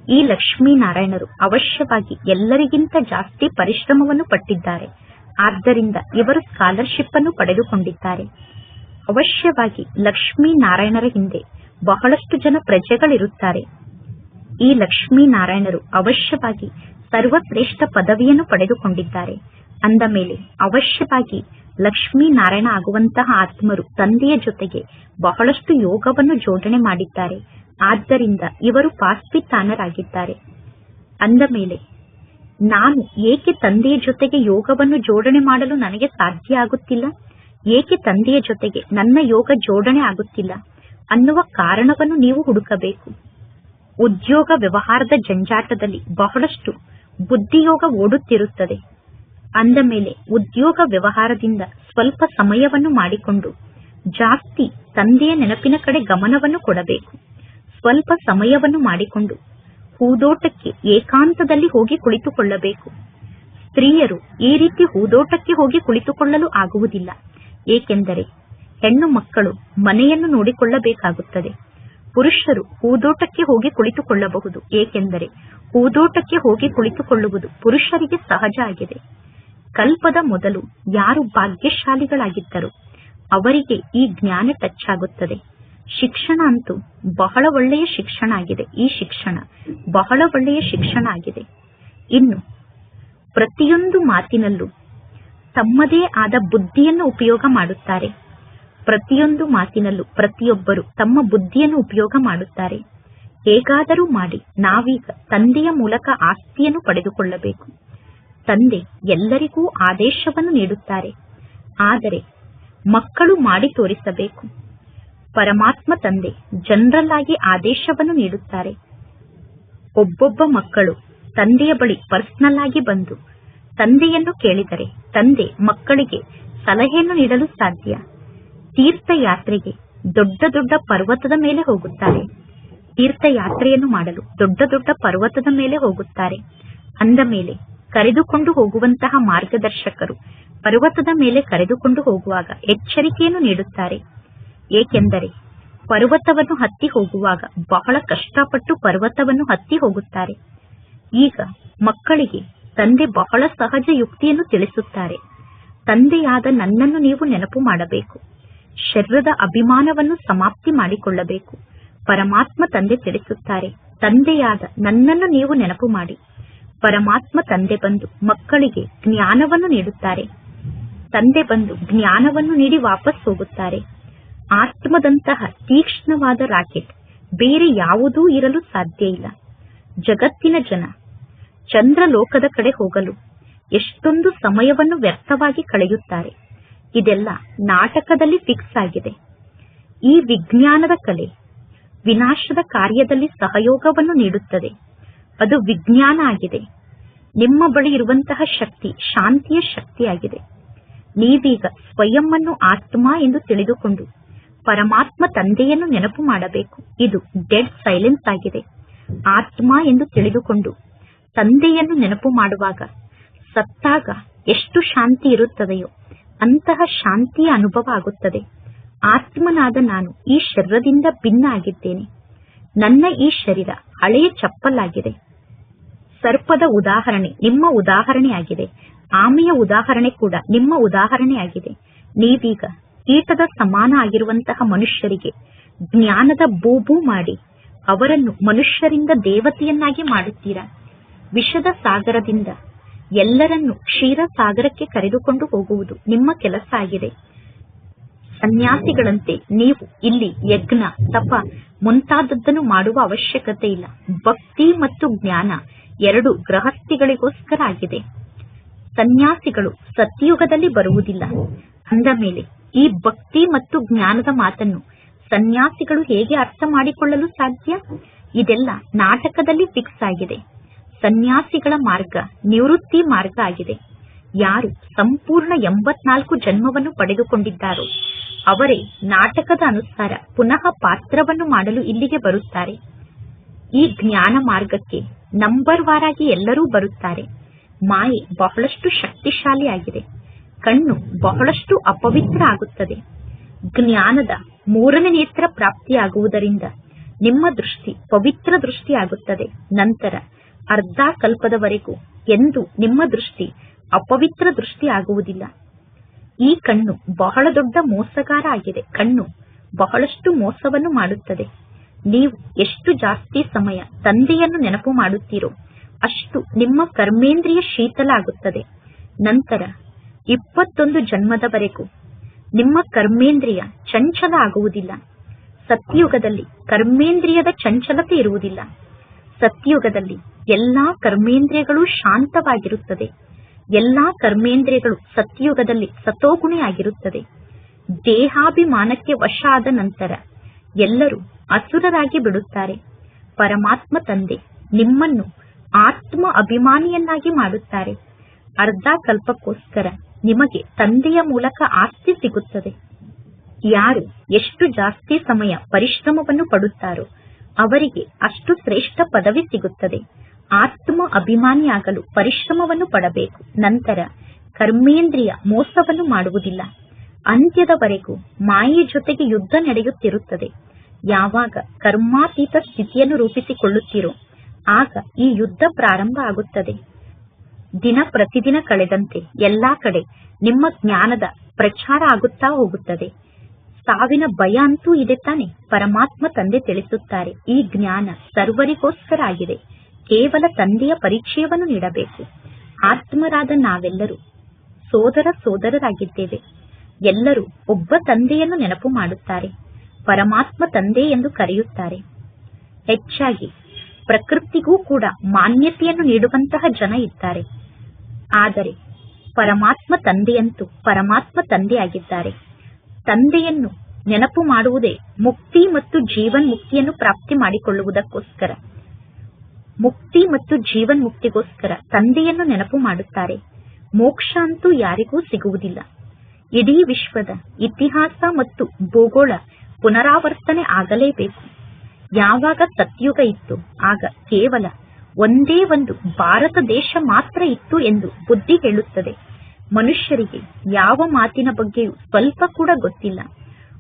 ಈ ಲಕ್ಷ್ಮೀನಾರಾಯಣರು ಅವಶ್ಯವಾಗಿ ಎಲ್ಲರಿಗಿಂತ ಜಾಸ್ತಿ ಪರಿಶ್ರಮವನ್ನು ಪಟ್ಟಿದ್ದಾರೆ. ಆದ್ದರಿಂದ ಇವರು ಸ್ಕಾಲರ್ಶಿಪ್ ಅನ್ನು ಪಡೆದುಕೊಂಡಿದ್ದಾರೆ. ಅವಶ್ಯವಾಗಿ ಲಕ್ಷ್ಮೀನಾರಾಯಣರ ಹಿಂದೆ ಬಹಳಷ್ಟು ಜನ ಪ್ರಜೆಗಳಿರುತ್ತಾರೆ. ಈ ಲಕ್ಷ್ಮೀನಾರಾಯಣರು ಅವಶ್ಯವಾಗಿ ಸರ್ವಶ್ರೇಷ್ಠ ಪದವಿಯನ್ನು ಪಡೆದುಕೊಂಡಿದ್ದಾರೆ. ಅಂದ ಮೇಲೆ ಅವಶ್ಯವಾಗಿ ಲಕ್ಷ್ಮೀನಾರಾಯಣ ಆಗುವಂತಹ ಆತ್ಮರು ತಂದೆಯ ಜೊತೆಗೆ ಬಹಳಷ್ಟು ಯೋಗವನ್ನು ಜೋಡಣೆ ಮಾಡಿದ್ದಾರೆ. ಆದ್ದರಿಂದ ಇವರು ಪಾಸ್ಪಿತಾನರಾಗಿದ್ದಾರೆ. ಅಂದ ಮೇಲೆ ನಾನು ಏಕೆ ತಂದೆಯ ಜೊತೆಗೆ ಯೋಗವನ್ನು ಜೋಡಣೆ ಮಾಡಲು ನನಗೆ ಸಾಧ್ಯ ಆಗುತ್ತಿಲ್ಲ, ಏಕೆ ತಂದೆಯ ಜೊತೆಗೆ ನನ್ನ ಯೋಗ ಜೋಡಣೆ ಆಗುತ್ತಿಲ್ಲ ಅನ್ನುವ ಕಾರಣವನ್ನು ನೀವು ಹುಡುಕಬೇಕು. ಉದ್ಯೋಗ ವ್ಯವಹಾರದ ಜಂಜಾಟದಲ್ಲಿ ಬಹಳಷ್ಟು ಬುದ್ಧಿಯೋಗ ಓಡುತ್ತಿರುತ್ತದೆ. ಅಂದ ಮೇಲೆ ಉದ್ಯೋಗ ವ್ಯವಹಾರದಿಂದ ಸ್ವಲ್ಪ ಸಮಯವನ್ನು ಮಾಡಿಕೊಂಡು ಜಾಸ್ತಿ ತಂದೆಯ ನೆನಪಿನ ಕಡೆ ಗಮನವನ್ನು ಕೊಡಬೇಕು. ಸ್ವಲ್ಪ ಸಮಯವನ್ನು ಮಾಡಿಕೊಂಡು ಹೂದೋಟಕ್ಕೆ ಏಕಾಂತದಲ್ಲಿ ಹೋಗಿ ಕುಳಿತುಕೊಳ್ಳಬೇಕು. ಸ್ತ್ರೀಯರು ಈ ರೀತಿ ಹೂದೋಟಕ್ಕೆ ಹೋಗಿ ಕುಳಿತುಕೊಳ್ಳಲು ಆಗುವುದಿಲ್ಲ. ಏಕೆಂದರೆ ಹೆಣ್ಣು ಮಕ್ಕಳು ಮನೆಯನ್ನು ನೋಡಿಕೊಳ್ಳಬೇಕಾಗುತ್ತದೆ. ಪುರುಷರು ಹೂದೋಟಕ್ಕೆ ಹೋಗಿ ಕುಳಿತುಕೊಳ್ಳಬಹುದು. ಏಕೆಂದರೆ ಹೂದೋಟಕ್ಕೆ ಹೋಗಿ ಕುಳಿತುಕೊಳ್ಳುವುದು ಪುರುಷರಿಗೆ ಸಹಜ ಆಗಿದೆ. ಕಲ್ಪದ ಮೊದಲು ಯಾರು ಭಾಗ್ಯಶಾಲಿಗಳಾಗಿದ್ದರು ಅವರಿಗೆ ಈ ಜ್ಞಾನ ಟಚ್ ಆಗುತ್ತದೆ. ಶಿಕ್ಷಣ ಅಂತೂ ಬಹಳ ಒಳ್ಳೆಯ ಶಿಕ್ಷಣ ಆಗಿದೆ. ಈ ಶಿಕ್ಷಣ ಬಹಳ ಒಳ್ಳೆಯ ಶಿಕ್ಷಣ ಆಗಿದೆ. ಇನ್ನು ಪ್ರತಿಯೊಂದು ಮಾತಿನಲ್ಲೂ ತಮ್ಮದೇ ಆದ ಬುದ್ಧಿಯನ್ನು ಉಪಯೋಗ ಮಾಡುತ್ತಾರೆ. ಪ್ರತಿಯೊಂದು ಮಾತಿನಲ್ಲೂ ಪ್ರತಿಯೊಬ್ಬರು ತಮ್ಮ ಬುದ್ಧಿಯನ್ನು ಉಪಯೋಗ ಮಾಡುತ್ತಾರೆ. ಹೇಗಾದರೂ ಮಾಡಿ ನಾವೀಗ ತಂದೆಯ ಮೂಲಕ ಆಸ್ತಿಯನ್ನು ಪಡೆದುಕೊಳ್ಳಬೇಕು. ತಂದೆ ಎಲ್ಲರಿಗೂ ಆದೇಶವನ್ನು ನೀಡುತ್ತಾರೆ. ಆದರೆ ಮಕ್ಕಳು ಮಾಡಿ ತೋರಿಸಬೇಕು. ಪರಮಾತ್ಮ ತಂದೆ ಜನರಲ್ ಆಗಿ ಆದೇಶವನ್ನು ನೀಡುತ್ತಾರೆ. ಒಬ್ಬೊಬ್ಬ ಮಕ್ಕಳು ತಂದೆಯ ಬಳಿ ಪರ್ಸನಲ್ ಆಗಿ ಬಂದು ತಂದೆಯನ್ನು ಕೇಳಿದರೆ ತಂದೆ ಮಕ್ಕಳಿಗೆ ಸಲಹೆಯನ್ನು ನೀಡಲು ಸಾಧ್ಯ. ತೀರ್ಥಯಾತ್ರೆಗೆ ದೊಡ್ಡ ದೊಡ್ಡ ಪರ್ವತದ ಮೇಲೆ ಹೋಗುತ್ತಾರೆ. ತೀರ್ಥಯಾತ್ರೆಯನ್ನು ಮಾಡಲು ದೊಡ್ಡ ದೊಡ್ಡ ಪರ್ವತದ ಮೇಲೆ ಹೋಗುತ್ತಾರೆ. ಅಂದ ಮೇಲೆ ಕರೆದುಕೊಂಡು ಹೋಗುವಂತಹ ಮಾರ್ಗದರ್ಶಕರು ಪರ್ವತದ ಮೇಲೆ ಕರೆದುಕೊಂಡು ಹೋಗುವಾಗ ಎಚ್ಚರಿಕೆಯನ್ನು ನೀಡುತ್ತಾರೆ. ಏಕೆಂದರೆ ಪರ್ವತವನ್ನು ಹತ್ತಿ ಹೋಗುವಾಗ ಬಹಳ ಕಷ್ಟಪಟ್ಟು ಪರ್ವತವನ್ನು ಹತ್ತಿ ಹೋಗುತ್ತಾರೆ. ಈಗ ಮಕ್ಕಳಿಗೆ ತಂದೆ ಬಹಳ ಸಹಜ ಯುಕ್ತಿಯನ್ನು ತಿಳಿಸುತ್ತಾರೆ. ತಂದೆಯಾದ ನನ್ನನ್ನು ನೀವು ನೆನಪು ಮಾಡಬೇಕು. ಶರೀರದ ಅಭಿಮಾನವನ್ನು ಸಮಾಪ್ತಿ ಮಾಡಿಕೊಳ್ಳಬೇಕು. ಪರಮಾತ್ಮ ತಂದೆ ತಿಳಿಸುತ್ತಾರೆ, ತಂದೆಯಾದ ನನ್ನನ್ನು ನೀವು ನೆನಪು ಮಾಡಿ. ಪರಮಾತ್ಮ ತಂದೆ ಬಂದು ಮಕ್ಕಳಿಗೆ ಜ್ಞಾನವನ್ನು ನೀಡುತ್ತಾರೆ. ತಂದೆ ಬಂದು ಜ್ಞಾನವನ್ನು ನೀಡಿ ವಾಪಸ್ ಹೋಗುತ್ತಾರೆ. ಆತ್ಮದಂತಹ ತೀಕ್ಷ್ಣವಾದ ರಾಕೆಟ್ ಬೇರೆ ಯಾವುದೂ ಇರಲು ಸಾಧ್ಯ ಇಲ್ಲ. ಜಗತ್ತಿನ ಜನ ಚಂದ್ರಲೋಕದ ಕಡೆ ಹೋಗಲು ಎಷ್ಟೊಂದು ಸಮಯವನ್ನು ವ್ಯರ್ಥವಾಗಿ ಕಳೆಯುತ್ತಾರೆ. ಇದೆಲ್ಲ ನಾಟಕದಲ್ಲಿ ಫಿಕ್ಸ್ ಆಗಿದೆ. ಈ ವಿಜ್ಞಾನದ ಕಲೆ ವಿನಾಶದ ಕಾರ್ಯದಲ್ಲಿ ಸಹಯೋಗವನ್ನು ನೀಡುತ್ತದೆ. ಅದು ವಿಜ್ಞಾನ ಆಗಿದೆ. ನಿಮ್ಮ ಬಳಿ ಇರುವಂತಹ ಶಕ್ತಿ ಶಾಂತಿಯ ಶಕ್ತಿಯಾಗಿದೆ. ನೀವೀಗ ಸ್ವಯಂವನ್ನು ಆತ್ಮ ಎಂದು ತಿಳಿದುಕೊಂಡು ಪರಮಾತ್ಮ ತಂದೆಯನ್ನು ನೆನಪು ಮಾಡಬೇಕು. ಇದು ಡೆಡ್ ಸೈಲೆನ್ಸ್ ಆಗಿದೆ. ಆತ್ಮ ಎಂದು ತಿಳಿದುಕೊಂಡು ತಂದೆಯನ್ನು ನೆನಪು ಮಾಡುವಾಗ ಸತ್ತಾಗ ಎಷ್ಟು ಶಾಂತಿ ಇರುತ್ತದೆಯೋ ಅಂತಹ ಶಾಂತಿಯ ಅನುಭವ ಆಗುತ್ತದೆ. ಆತ್ಮನಾದ ನಾನು ಈ ಶರೀರದಿಂದ ಭಿನ್ನ ಆಗಿದ್ದೇನೆ. ನನ್ನ ಈ ಶರೀರ ಹಳೆಯ ಚಪ್ಪಲಾಗಿದೆ. ಸರ್ಪದ ಉದಾಹರಣೆ ನಿಮ್ಮ ಉದಾಹರಣೆಯಾಗಿದೆ. ಆಮೆಯ ಉದಾಹರಣೆ ಕೂಡ ನಿಮ್ಮ ಉದಾಹರಣೆಯಾಗಿದೆ. ನೀವೀಗ ಕೀಟದ ಸಮಾನ ಆಗಿರುವಂತಹ ಮನುಷ್ಯರಿಗೆ ಜ್ಞಾನದ ಬೂಬೂ ಮಾಡಿ ಅವರನ್ನು ಮನುಷ್ಯರಿಂದ ದೇವತೆಯನ್ನಾಗಿ ಮಾಡುತ್ತೀರಾ. ವಿಷದ ಸಾಗರದಿಂದ ಎಲ್ಲರನ್ನೂ ಕ್ಷೀರ ಸಾಗರಕ್ಕೆ ಕರೆದುಕೊಂಡು ಹೋಗುವುದು ನಿಮ್ಮ ಕೆಲಸ ಆಗಿದೆ. ಸನ್ಯಾಸಿಗಳಂತೆ ನೀವು ಇಲ್ಲಿ ಯಜ್ಞ ತಪ ಮುಂತಾದದ್ದನ್ನು ಮಾಡುವ ಅವಶ್ಯಕತೆ ಇಲ್ಲ. ಭಕ್ತಿ ಮತ್ತು ಜ್ಞಾನ ಎರಡು ಗೃಹಸ್ಥಿಗಳಿಗೋಸ್ಕರ ಆಗಿದೆ. ಸನ್ಯಾಸಿಗಳು ಸತ್ಯಯುಗದಲ್ಲಿ ಬರುವುದಿಲ್ಲ. ಅಂದ ಮೇಲೆ ಈ ಭಕ್ತಿ ಮತ್ತು ಜ್ಞಾನದ ಮಾತನ್ನು ಸನ್ಯಾಸಿಗಳು ಹೇಗೆ ಅರ್ಥ ಮಾಡಿಕೊಳ್ಳಲು ಸಾಧ್ಯ? ಇದೆಲ್ಲ ನಾಟಕದಲ್ಲಿ ಫಿಕ್ಸ್ ಆಗಿದೆ. ಸನ್ಯಾಸಿಗಳ ಮಾರ್ಗ ನಿವೃತ್ತಿ ಮಾರ್ಗ ಆಗಿದೆ. ಯಾರು ಸಂಪೂರ್ಣ 84 ಜನ್ಮವನ್ನು ಪಡೆದುಕೊಂಡಿದ್ದಾರೋ ಅವರೇ ನಾಟಕದ ಅನುಸಾರ ಪುನಃ ಪಾತ್ರವನ್ನು ಮಾಡಲು ಇಲ್ಲಿಗೆ ಬರುತ್ತಾರೆ. ಈ ಜ್ಞಾನ ಮಾರ್ಗಕ್ಕೆ ನಂಬರ್ ವಾರಾಗಿ ಎಲ್ಲರೂ ಬರುತ್ತಾರೆ. ಮಾಯೆ ಬಹಳಷ್ಟು ಶಕ್ತಿಶಾಲಿಯಾಗಿದೆ. ಕಣ್ಣು ಬಹಳಷ್ಟು ಅಪವಿತ್ರ ಆಗುತ್ತದೆ. ಜ್ಞಾನದ 3ನೇ ನೇತ್ರ ಪ್ರಾಪ್ತಿಯಾಗುವುದರಿಂದ ನಿಮ್ಮ ದೃಷ್ಟಿ ಪವಿತ್ರ ದೃಷ್ಟಿ ಆಗುತ್ತದೆ. ನಂತರ ಅರ್ಧ ಕಲ್ಪದವರೆಗೂ ಎಂದು ನಿಮ್ಮ ದೃಷ್ಟಿ ಅಪವಿತ್ರ ದೃಷ್ಟಿ ಆಗುವುದಿಲ್ಲ. ಈ ಕಣ್ಣು ಬಹಳ ದೊಡ್ಡ ಮೋಸಗಾರ ಆಗಿದೆ. ಕಣ್ಣು ಬಹಳಷ್ಟು ಮೋಸವನ್ನು ಮಾಡುತ್ತದೆ. ನೀವು ಎಷ್ಟು ಜಾಸ್ತಿ ಸಮಯ ತಂದೆಯನ್ನು ನೆನಪು ಮಾಡುತ್ತೀರೋ ಅಷ್ಟು ನಿಮ್ಮ ಕರ್ಮೇಂದ್ರಿಯ ಶೀತಲ ಆಗುತ್ತದೆ. ನಂತರ 21 ಜನ್ಮದವರೆಗೂ ನಿಮ್ಮ ಕರ್ಮೇಂದ್ರಿಯ ಚಂಚಲ ಆಗುವುದಿಲ್ಲ. ಸತ್ಯಯುಗದಲ್ಲಿ ಕರ್ಮೇಂದ್ರಿಯದ ಚಂಚಲತೆ ಇರುವುದಿಲ್ಲ. ಸತ್ಯಯುಗದಲ್ಲಿ ಎಲ್ಲಾ ಕರ್ಮೇಂದ್ರಿಯಗಳು ಶಾಂತವಾಗಿರುತ್ತದೆ. ಎಲ್ಲಾ ಕರ್ಮೇಂದ್ರಿಯಗಳು ಸತ್ಯಯುಗದಲ್ಲಿ ಸತೋಗುಣಿಯಾಗಿರುತ್ತದೆ. ದೇಹಾಭಿಮಾನಕ್ಕೆ ವಶ ಆದ ನಂತರ ಎಲ್ಲರೂ ಅಸುರರಾಗಿ ಬಿಡುತ್ತಾರೆ. ಪರಮಾತ್ಮ ತಂದೆ ನಿಮ್ಮನ್ನು ಆತ್ಮ ಅಭಿಮಾನಿಯನ್ನಾಗಿ ಮಾಡುತ್ತಾರೆ. ಅರ್ಧ ಕಲ್ಪಕ್ಕೋಸ್ಕರ ನಿಮಗೆ ತಂದೆಯ ಮೂಲಕ ಆಸ್ತಿ ಸಿಗುತ್ತದೆ. ಯಾರು ಎಷ್ಟು ಜಾಸ್ತಿ ಸಮಯ ಪರಿಶ್ರಮವನ್ನು ಪಡುತ್ತಾರೋ ಅವರಿಗೆ ಅಷ್ಟು ಶ್ರೇಷ್ಠ ಪದವಿ ಸಿಗುತ್ತದೆ. ಆತ್ಮ ಅಭಿಮಾನಿಯಾಗಲು ಪರಿಶ್ರಮವನ್ನು ಪಡಬೇಕು. ನಂತರ ಕರ್ಮೇಂದ್ರಿಯ ಮೋಸವನ್ನು ಮಾಡುವುದಿಲ್ಲ. ಅಂತ್ಯದವರೆಗೂ ಮಾಯೆ ಜೊತೆಗೆ ಯುದ್ಧ ನಡೆಯುತ್ತಿರುತ್ತದೆ. ಯಾವಾಗ ಕರ್ಮಾತೀತ ಸ್ಥಿತಿಯನ್ನು ರೂಪಿಸಿಕೊಳ್ಳುತ್ತೀರೋ ಆಗ ಈ ಯುದ್ಧ ಪ್ರಾರಂಭ ಆಗುತ್ತದೆ. ದಿನ ಪ್ರತಿದಿನ ಕಳೆದಂತೆ ಎಲ್ಲಾ ಕಡೆ ನಿಮ್ಮ ಜ್ಞಾನದ ಪ್ರಚಾರ ಆಗುತ್ತಾ ಹೋಗುತ್ತದೆ. ಸಾವಿನ ಭಯ ಅಂತೂ ಇದೆ ತಾನೆ? ಪರಮಾತ್ಮ ತಂದೆ ತಿಳಿಸುತ್ತಾರೆ, ಈ ಜ್ಞಾನ ಸರ್ವರಿಗೋಸ್ಕರ ಆಗಿದೆ. ಕೇವಲ ತಂದೆಯ ಪರಿಚಯವನ್ನು ನೀಡಬೇಕು. ಆತ್ಮರಾದ ನಾವೆಲ್ಲರೂ ಸೋದರರಾಗಿದ್ದೇವೆ. ಎಲ್ಲರೂ ಒಬ್ಬ ತಂದೆಯನ್ನು ನೆನಪು ಮಾಡುತ್ತಾರೆ. ಪರಮಾತ್ಮ ತಂದೆ ಎಂದು ಕರೆಯುತ್ತಾರೆ. ಹೆಚ್ಚಾಗಿ ಪ್ರಕೃತಿಗೂ ಕೂಡ ಮಾನ್ಯತೆಯನ್ನು ನೀಡುವಂತಹ ಜನ ಇದ್ದಾರೆ. ಆದರೆ ಪರಮಾತ್ಮ ತಂದೆಯಂತೂ ಪರಮಾತ್ಮ ತಂದೆಯಾಗಿದ್ದಾರೆ. ತಂದೆಯನ್ನು ನೆನಪು ಮಾಡುವುದೇ ಮುಕ್ತಿ ಮತ್ತು ಜೀವನ್ ಮುಕ್ತಿಯನ್ನು ಪ್ರಾಪ್ತಿ ಮಾಡಿಕೊಳ್ಳುವುದಕ್ಕೋಸ್ಕರ. ಮುಕ್ತಿ ಮತ್ತು ಜೀವನ್ ಮುಕ್ತಿಗೋಸ್ಕರ ತಂದೆಯನ್ನು ನೆನಪು ಮಾಡುತ್ತಾರೆ. ಮೋಕ್ಷ ಅಂತೂ ಯಾರಿಗೂ ಸಿಗುವುದಿಲ್ಲ. ಇಡೀ ವಿಶ್ವದ ಇತಿಹಾಸ ಮತ್ತು ಭೂಗೋಳ ಪುನರಾವರ್ತನೆ ಆಗಲೇಬೇಕು. ಯಾವಾಗ ಸತ್ಯುಗ ಇತ್ತು ಆಗ ಕೇವಲ ಒಂದೇ ಒಂದು ಭಾರತ ದೇಶ ಮಾತ್ರ ಇತ್ತು ಎಂದು ಬುದ್ಧಿ ಹೇಳುತ್ತದೆ. ಮನುಷ್ಯರಿಗೆ ಯಾವ ಮಾತಿನ ಬಗ್ಗೆಯೂ ಸ್ವಲ್ಪ ಕೂಡ ಗೊತ್ತಿಲ್ಲ.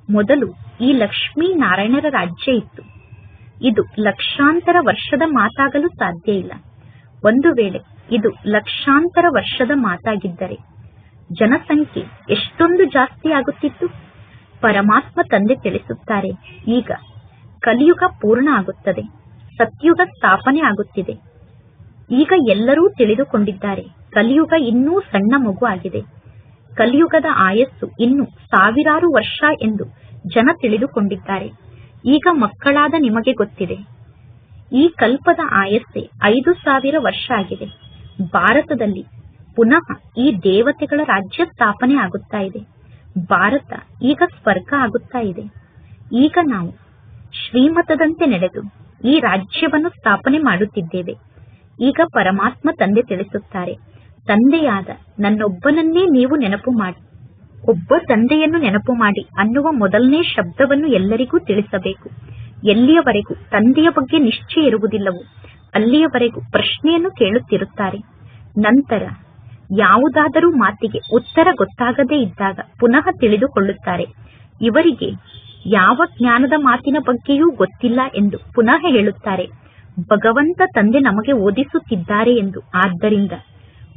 ಮೊದಲು ಈ ಲಕ್ಷ್ಮೀ ನಾರಾಯಣರ ರಾಜ್ಯ ಇತ್ತು. ಇದು ಲಕ್ಷಾಂತರ ವರ್ಷದ ಮಾತಾಗಲು ಸಾಧ್ಯ ಇಲ್ಲ. ಒಂದು ವೇಳೆ ಇದು ಲಕ್ಷಾಂತರ ವರ್ಷದ ಮಾತಾಗಿದ್ದರೆ ಜನಸಂಖ್ಯೆ ಎಷ್ಟೊಂದು ಜಾಸ್ತಿ ಆಗುತ್ತಿತ್ತು. ಪರಮಾತ್ಮ ತಂದೆ ತಿಳಿಸುತ್ತಾರೆ, ಈಗ ಕಲಿಯುಗ ಪೂರ್ಣ ಆಗುತ್ತದೆ, ಸತ್ಯುಗ ಸ್ಥಾಪನೆ ಆಗುತ್ತಿದೆ. ಈಗ ಎಲ್ಲರೂ ತಿಳಿದುಕೊಂಡಿದ್ದಾರೆ, ಕಲಿಯುಗ ಇನ್ನೂ ಸಣ್ಣ ಮಗು ಆಗಿದೆ. ಕಲಿಯುಗದ ಆಯಸ್ಸು ಇನ್ನು ಸಾವಿರಾರು ವರ್ಷ ಎಂದು ಜನ ತಿಳಿದುಕೊಂಡಿದ್ದಾರೆ. ಈಗ ಮಕ್ಕಳಾದ ನಿಮಗೆ ಗೊತ್ತಿದೆ, ಈ ಕಲ್ಪದ ಆಯಸ್ಸೆ 5000 ವರ್ಷ ಆಗಿದೆ. ಭಾರತದಲ್ಲಿ ಪುನಃ ಈ ದೇವತೆಗಳ ರಾಜ್ಯ ಸ್ಥಾಪನೆ ಆಗುತ್ತಾ ಇದೆ. ಭಾರತ ಈಗ ಸ್ವರ್ಗ ಆಗುತ್ತಾ ಇದೆ. ಈಗ ನಾವು ಶ್ರೀಮತದಂತೆ ನಡೆದು ಈ ರಾಜ್ಯವನ್ನು ಸ್ಥಾಪನೆ ಮಾಡುತ್ತಿದ್ದೇವೆ. ಈಗ ಪರಮಾತ್ಮ ತಂದೆ ತಿಳಿಸುತ್ತಾರೆ, ತಂದೆಯಾದ ನನ್ನೊಬ್ಬನನ್ನೇ ನೀವು ನೆನಪು ಮಾಡಿ, ಒಬ್ಬ ತಂದೆಯನ್ನು ನೆನಪು ಮಾಡಿ ಅನ್ನುವ ಮೊದಲನೇ ಶಬ್ದವನ್ನು ಎಲ್ಲರಿಗೂ ತಿಳಿಸಬೇಕು. ಎಲ್ಲಿಯವರೆಗೂ ತಂದೆಯ ಬಗ್ಗೆ ನಿಶ್ಚಯ ಇರುವುದಿಲ್ಲವೋ ಅಲ್ಲಿಯವರೆಗೂ ಪ್ರಶ್ನೆಯನ್ನು ಕೇಳುತ್ತಿರುತ್ತಾರೆ. ನಂತರ ಯಾವುದಾದರೂ ಮಾತಿಗೆ ಉತ್ತರ ಗೊತ್ತಾಗದೇ ಇದ್ದಾಗ ಪುನಃ ತಿಳಿದುಕೊಳ್ಳುತ್ತಾರೆ, ಇವರಿಗೆ ಯಾವ ಜ್ಞಾನದ ಮಾತಿನ ಬಗ್ಗೆಯೂ ಗೊತ್ತಿಲ್ಲ ಎಂದು ಪುನಃ ಹೇಳುತ್ತಾರೆ. ಭಗವಂತ ತಂದೆ ನಮಗೆ ಓದಿಸುತ್ತಿದ್ದಾರೆ ಎಂದು. ಆದ್ದರಿಂದ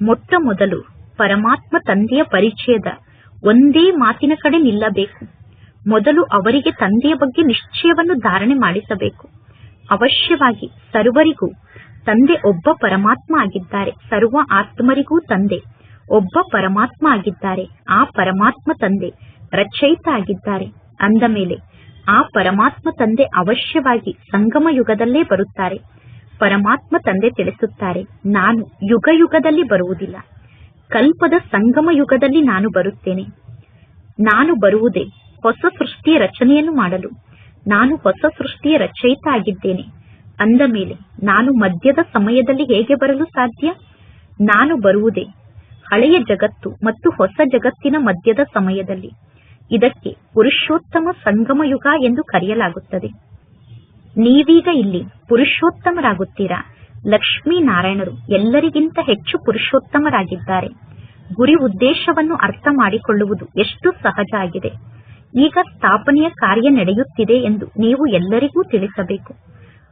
ಮೊಟ್ಟ ಮೊದಲು ಪರಮಾತ್ಮ ತಂದೆಯ ಪರಿಚಯದ ಒಂದೇ ಮಾತಿನ ಕಡೆ ನಿಲ್ಲಬೇಕು. ಮೊದಲು ಅವರಿಗೆ ತಂದೆಯ ಬಗ್ಗೆ ನಿಶ್ಚಯವನ್ನು ಧಾರಣೆ ಮಾಡಿಸಬೇಕು. ಅವಶ್ಯವಾಗಿ ಸರ್ವರಿಗೂ ತಂದೆ ಒಬ್ಬ ಪರಮಾತ್ಮ ಆಗಿದ್ದಾರೆ. ಸರ್ವ ಆತ್ಮರಿಗೂ ತಂದೆ ಒಬ್ಬ ಪರಮಾತ್ಮ ಆಗಿದ್ದಾರೆ. ಆ ಪರಮಾತ್ಮ ತಂದೆ ರಚಯಿತ ಆಗಿದ್ದಾರೆ. ಅಂದ ಮೇಲೆ ಆ ಪರಮಾತ್ಮ ತಂದೆ ಅವಶ್ಯವಾಗಿ ಸಂಗಮ ಯುಗದಲ್ಲೇ ಬರುತ್ತಾರೆ. ಪರಮಾತ್ಮ ತಂದೆ ತಿಳಿಸುತ್ತಾರೆ, ನಾನು ಯುಗ ಯುಗದಲ್ಲಿ ಬರುವುದಿಲ್ಲ, ಕಲ್ಪದ ಸಂಗಮ ಯುಗದಲ್ಲಿ ನಾನು ಬರುತ್ತೇನೆ. ನಾನು ಬರುವುದೇ ಹೊಸ ಸೃಷ್ಟಿಯ ರಚನೆಯನ್ನು ಮಾಡಲು. ನಾನು ಹೊಸ ಸೃಷ್ಟಿಯ ರಚಯಿತ ಆಗಿದ್ದೇನೆ. ಅಂದ ಮೇಲೆ ನಾನು ಮಧ್ಯದ ಸಮಯದಲ್ಲಿ ಹೇಗೆ ಬರಲು ಸಾಧ್ಯ? ನಾನು ಬರುವುದೇ ಹಳೆಯ ಜಗತ್ತು ಮತ್ತು ಹೊಸ ಜಗತ್ತಿನ ಮಧ್ಯದ ಸಮಯದಲ್ಲಿ. ಇದಕ್ಕೆ ಪುರುಷೋತ್ತಮ ಸಂಗಮ ಯುಗ ಎಂದು ಕರೆಯಲಾಗುತ್ತದೆ. ನೀವೀಗ ಇಲ್ಲಿ ಪುರುಷೋತ್ತಮರಾಗುತ್ತೀರಾ. ಲಕ್ಷ್ಮೀ ನಾರಾಯಣರು ಎಲ್ಲರಿಗಿಂತ ಹೆಚ್ಚು ಪುರುಷೋತ್ತಮರಾಗಿದ್ದಾರೆ. ಗುರಿ ಉದ್ದೇಶವನ್ನು ಅರ್ಥ ಮಾಡಿಕೊಳ್ಳುವುದು ಎಷ್ಟು ಸಹಜ ಆಗಿದೆ. ಈಗ ಸ್ಥಾಪನೆಯ ಕಾರ್ಯ ನಡೆಯುತ್ತಿದೆ ಎಂದು ನೀವು ಎಲ್ಲರಿಗೂ ತಿಳಿಸಬೇಕು.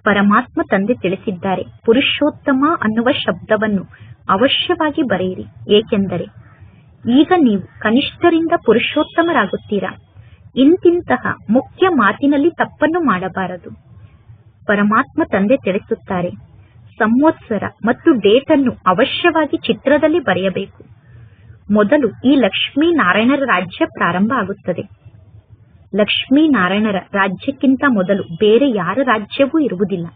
ಪರಮಾತ್ಮ ತಂದೆ ತಿಳಿಸಿದ್ದಾರೆ, ಪುರುಷೋತ್ತಮ ಅನ್ನುವ ಶಬ್ದವನ್ನು ಅವಶ್ಯವಾಗಿ ಬರೆಯಿರಿ. ಏಕೆಂದರೆ ಈಗ ನೀವು ಕನಿಷ್ಠರಿಂದ ಪುರುಷೋತ್ತಮರಾಗುತ್ತೀರಾ. ಇಂತಿಂತಹ ಮುಖ್ಯ ಮಾತಿನಲ್ಲಿ ತಪ್ಪನ್ನು ಮಾಡಬಾರದು. ಪರಮಾತ್ಮ ತಂದೆ ತಿಳಿಸುತ್ತಾರೆ, ಸಂವತ್ಸರ ಮತ್ತು ಡೇಟ್ ಅನ್ನು ಅವಶ್ಯವಾಗಿ ಚಿತ್ರದಲ್ಲಿ ಬರೆಯಬೇಕು. ಮೊದಲು ಈ ಲಕ್ಷ್ಮೀ ನಾರಾಯಣರ ರಾಜ್ಯ ಪ್ರಾರಂಭ ಆಗುತ್ತದೆ. ಲಕ್ಷ್ಮೀ ನಾರಾಯಣರ ರಾಜ್ಯಕ್ಕಿಂತ ಮೊದಲು ಬೇರೆ ಯಾರ ರಾಜ್ಯವೂ ಇರುವುದಿಲ್ಲ.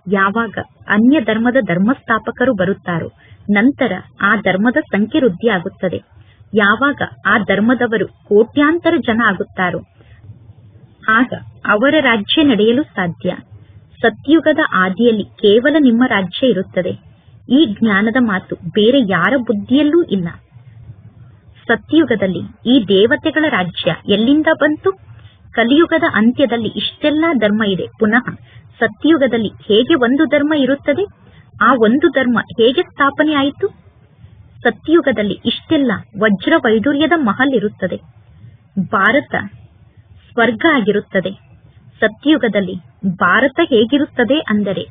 ಯಾವಾಗ ಅನ್ಯ ಧರ್ಮದ ಧರ್ಮಸ್ಥಾಪಕರು ಬರುತ್ತಾರೋ ನಂತರ ಆ ಧರ್ಮದ ಸಂಖ್ಯೆ ವೃದ್ಧಿ ಆಗುತ್ತದೆ. ಯಾವಾಗ ಆ ಧರ್ಮದವರು ಕೋಟ್ಯಾಂತರ ಜನ ಆಗುತ್ತಾರೋ ಆಗ ಅವರ ರಾಜ್ಯ ನಡೆಯಲು ಸಾಧ್ಯ. ಸತ್ಯುಗದ ಆದಿಯಲ್ಲಿ ಕೇವಲ ನಿಮ್ಮ ರಾಜ್ಯ ಇರುತ್ತದೆ. ಈ ಜ್ಞಾನದ ಮಾತು ಬೇರೆ ಯಾರ ಬುದ್ಧಿಯಲ್ಲೂ ಇಲ್ಲ. ಸತ್ಯುಗದಲ್ಲಿ ಈ ದೇವತೆಗಳ ರಾಜ್ಯ ಎಲ್ಲಿಂದ ಬಂತು? ಕಲಿಯುಗದ ಅಂತ್ಯದಲ್ಲಿ ಇಷ್ಟೆಲ್ಲಾ ಧರ್ಮ ಇದೆ. ಪುನಃ ಸತ್ಯುಗದಲ್ಲಿ ಹೇಗೆ ಒಂದು ಧರ್ಮ ಇರುತ್ತದೆ? ಆ ಒಂದು ಧರ್ಮ ಹೇಗೆ ಸ್ಥಾಪನೆ ಆಯಿತು? ಸತ್ಯುಗದಲ್ಲಿ ಇಷ್ಟೆಲ್ಲ ವಜ್ರ ವೈಡೂರ್ಯದ ಮಹಲ್ ಇರುತ್ತದೆ. ಭಾರತ ಸ್ವರ್ಗ ಆಗಿರುತ್ತದೆ. ಸತ್ಯುಗದಲ್ಲಿ ಭಾರತ ಹೇಗಿರುತ್ತದೆ ಅಂದರೆ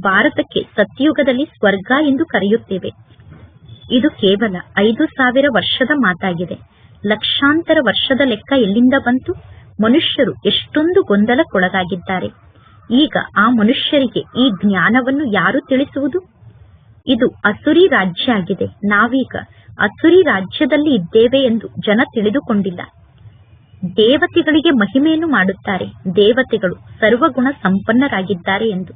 ಭಾರತಕ್ಕೆ ಸತ್ಯುಗದಲ್ಲಿ ಸ್ವರ್ಗ ಎಂದು ಕರೆಯುತ್ತೇವೆ. ಇದು ಕೇವಲ 5000 ವರ್ಷದ ಮಾತಾಗಿದೆ. ಲಕ್ಷಾಂತರ ವರ್ಷದ ಲೆಕ್ಕ ಎಲ್ಲಿಂದ ಬಂತು? ಮನುಷ್ಯರು ಎಷ್ಟೊಂದು ಗೊಂದಲಕ್ಕೊಳಗಾಗಿದ್ದಾರೆ. ಈಗ ಆ ಮನುಷ್ಯರಿಗೆ ಈ ಜ್ಞಾನವನ್ನು ಯಾರು ತಿಳಿಸುವುದು? ಇದು ಅಸುರಿ ರಾಜ್ಯ ಆಗಿದೆ. ನಾವೀಗ ಅಸುರಿ ರಾಜ್ಯದಲ್ಲಿ ಇದ್ದೇವೆ ಎಂದು ಜನ ತಿಳಿದುಕೊಂಡಿಲ್ಲ. ದೇವತೆಗಳಿಗೆ ಮಹಿಮೆಯನ್ನು ಮಾಡುತ್ತಾರೆ, ದೇವತೆಗಳು ಸರ್ವಗುಣ ಸಂಪನ್ನರಾಗಿದ್ದಾರೆ ಎಂದು.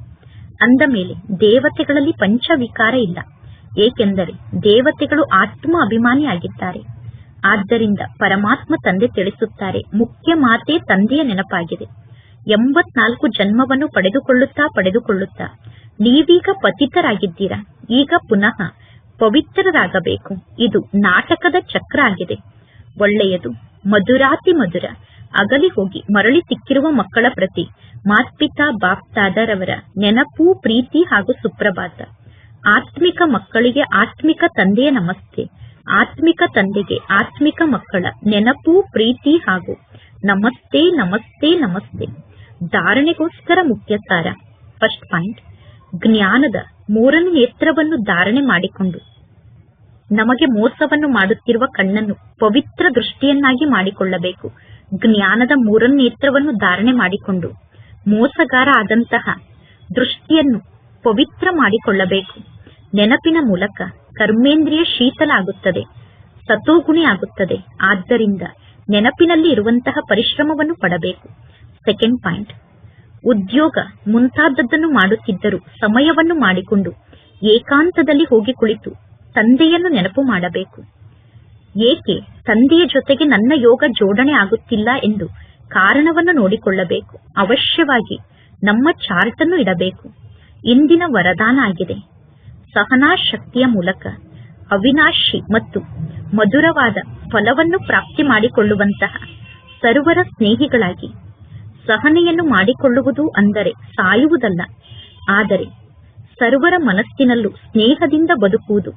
ಅಂದ ಮೇಲೆ ದೇವತೆಗಳಲ್ಲಿ ಪಂಚವಿಕಾರ ಇಲ್ಲ. ಏಕೆಂದರೆ ದೇವತೆಗಳು ಆತ್ಮ ಅಭಿಮಾನಿಯಾಗಿದ್ದಾರೆ. ಆದ್ದರಿಂದ ಪರಮಾತ್ಮ ತಂದೆ ತಿಳಿಸುತ್ತಾರೆ, ಮುಖ್ಯ ಮಾತೇ ತಂದೆಯ ನೆನಪಾಗಿದೆ. 84 ಜನ್ಮವನ್ನು ಪಡೆದುಕೊಳ್ಳುತ್ತಾ ನೀವೀಗ ಪತಿತರಾಗಿದ್ದೀರಾ. ಈಗ ಪುನಃ ಪವಿತ್ರರಾಗಬೇಕು. ಇದು ನಾಟಕದ ಚಕ್ರ ಆಗಿದೆ. ಒಳ್ಳೆಯದು. ಮಧುರಾತಿ ಮಧುರ ಅಗಲಿ ಹೋಗಿ ಮರಳಿ ಸಿಕ್ಕಿರುವ ಮಕ್ಕಳ ಪ್ರತಿ ಮಾತ್ಪಿತಾ ಬಾಪ್ತಾದರವರ ನೆನಪು, ಪ್ರೀತಿ ಹಾಗೂ ಸುಪ್ರಭಾತ. ಆತ್ಮಿಕ ಮಕ್ಕಳಿಗೆ ಆತ್ಮಿಕ ತಂದೆಯ ನಮಸ್ತೆ. ಆತ್ಮಿಕ ತಂದೆಗೆ ಆತ್ಮಿಕ ಮಕ್ಕಳ ನೆನಪು, ಪ್ರೀತಿ ಹಾಗೂ ನಮಸ್ತೆ ನಮಸ್ತೆ ನಮಸ್ತೆ. ಧಾರಣೆಗೋಸ್ಕರ ಮುಖ್ಯ ಸಾರ. ಫಸ್ಟ್ ಪಾಯಿಂಟ್, ಜ್ಞಾನದ ಮೂರನೇ ನೇತ್ರವನ್ನು ಧಾರಣೆ ಮಾಡಿಕೊಂಡು ನಮಗೆ ಮೋಸವನ್ನು ಮಾಡುತ್ತಿರುವ ಕಣ್ಣನ್ನು ಪವಿತ್ರ ದೃಷ್ಟಿಯನ್ನಾಗಿ ಮಾಡಿಕೊಳ್ಳಬೇಕು. ಜ್ಞಾನದ ಮೂರನೇ ನೇತ್ರವನ್ನು ಧಾರಣೆ ಮಾಡಿಕೊಂಡು ಮೋಸಗಾರ ಆದಂತಹ ದೃಷ್ಟಿಯನ್ನು ಪವಿತ್ರ ಮಾಡಿಕೊಳ್ಳಬೇಕು. ನೆನಪಿನ ಮೂಲಕ ಕರ್ಮೇಂದ್ರಿಯ ಶೀತಲ ಆಗುತ್ತದೆ, ಸತೋಗುಣಿ ಆಗುತ್ತದೆ. ಆದ್ದರಿಂದ ನೆನಪಿನಲ್ಲಿ ಇರುವಂತಹ ಪರಿಶ್ರಮವನ್ನು ಪಡಬೇಕು. ಸೆಕೆಂಡ್ ಪಾಯಿಂಟ್, ಉದ್ಯೋಗ ಮುಂತಾದದ್ದನ್ನು ಮಾಡುತ್ತಿದ್ದರೂ ಸಮಯವನ್ನು ಮಾಡಿಕೊಂಡು ಏಕಾಂತದಲ್ಲಿ ಹೋಗಿ ಕುಳಿತು ತಂದೆಯನ್ನು ನೆನಪು ಮಾಡಬೇಕು. ಏಕೆ ತಂದೆಯ ಜೊತೆಗೆ ನನ್ನ ಯೋಗ ಜೋಡಣೆ ಆಗುತ್ತಿಲ್ಲ ಎಂದು ಕಾರಣವನ್ನು ನೋಡಿಕೊಳ್ಳಬೇಕು. ಅವಶ್ಯವಾಗಿ ನಮ್ಮ ಚಾರ್ಟ್ ಅನ್ನು ಇಡಬೇಕು. ಇಂದಿನ ವರದಾನ ಆಗಿದೆ, ಸಹನಾ ಶಕ್ತಿಯ ಮೂಲಕ ಅವಿನಾಶಿ ಮತ್ತು ಮಧುರವಾದ ಫಲವನ್ನು ಪ್ರಾಪ್ತಿ ಮಾಡಿಕೊಳ್ಳುವಂತಹ ಸರ್ವರ ಸ್ನೇಹಿಗಳಾಗಿ. ಸಹನೆಯನ್ನು ಮಾಡಿಕೊಳ್ಳುವುದು ಅಂದರೆ ಸಾಯುವುದಲ್ಲ, ಆದರೆ ಸರ್ವರ ಮನಸ್ಸಿನಲ್ಲೂ ಸ್ನೇಹದಿಂದ ಬದುಕುವುದು.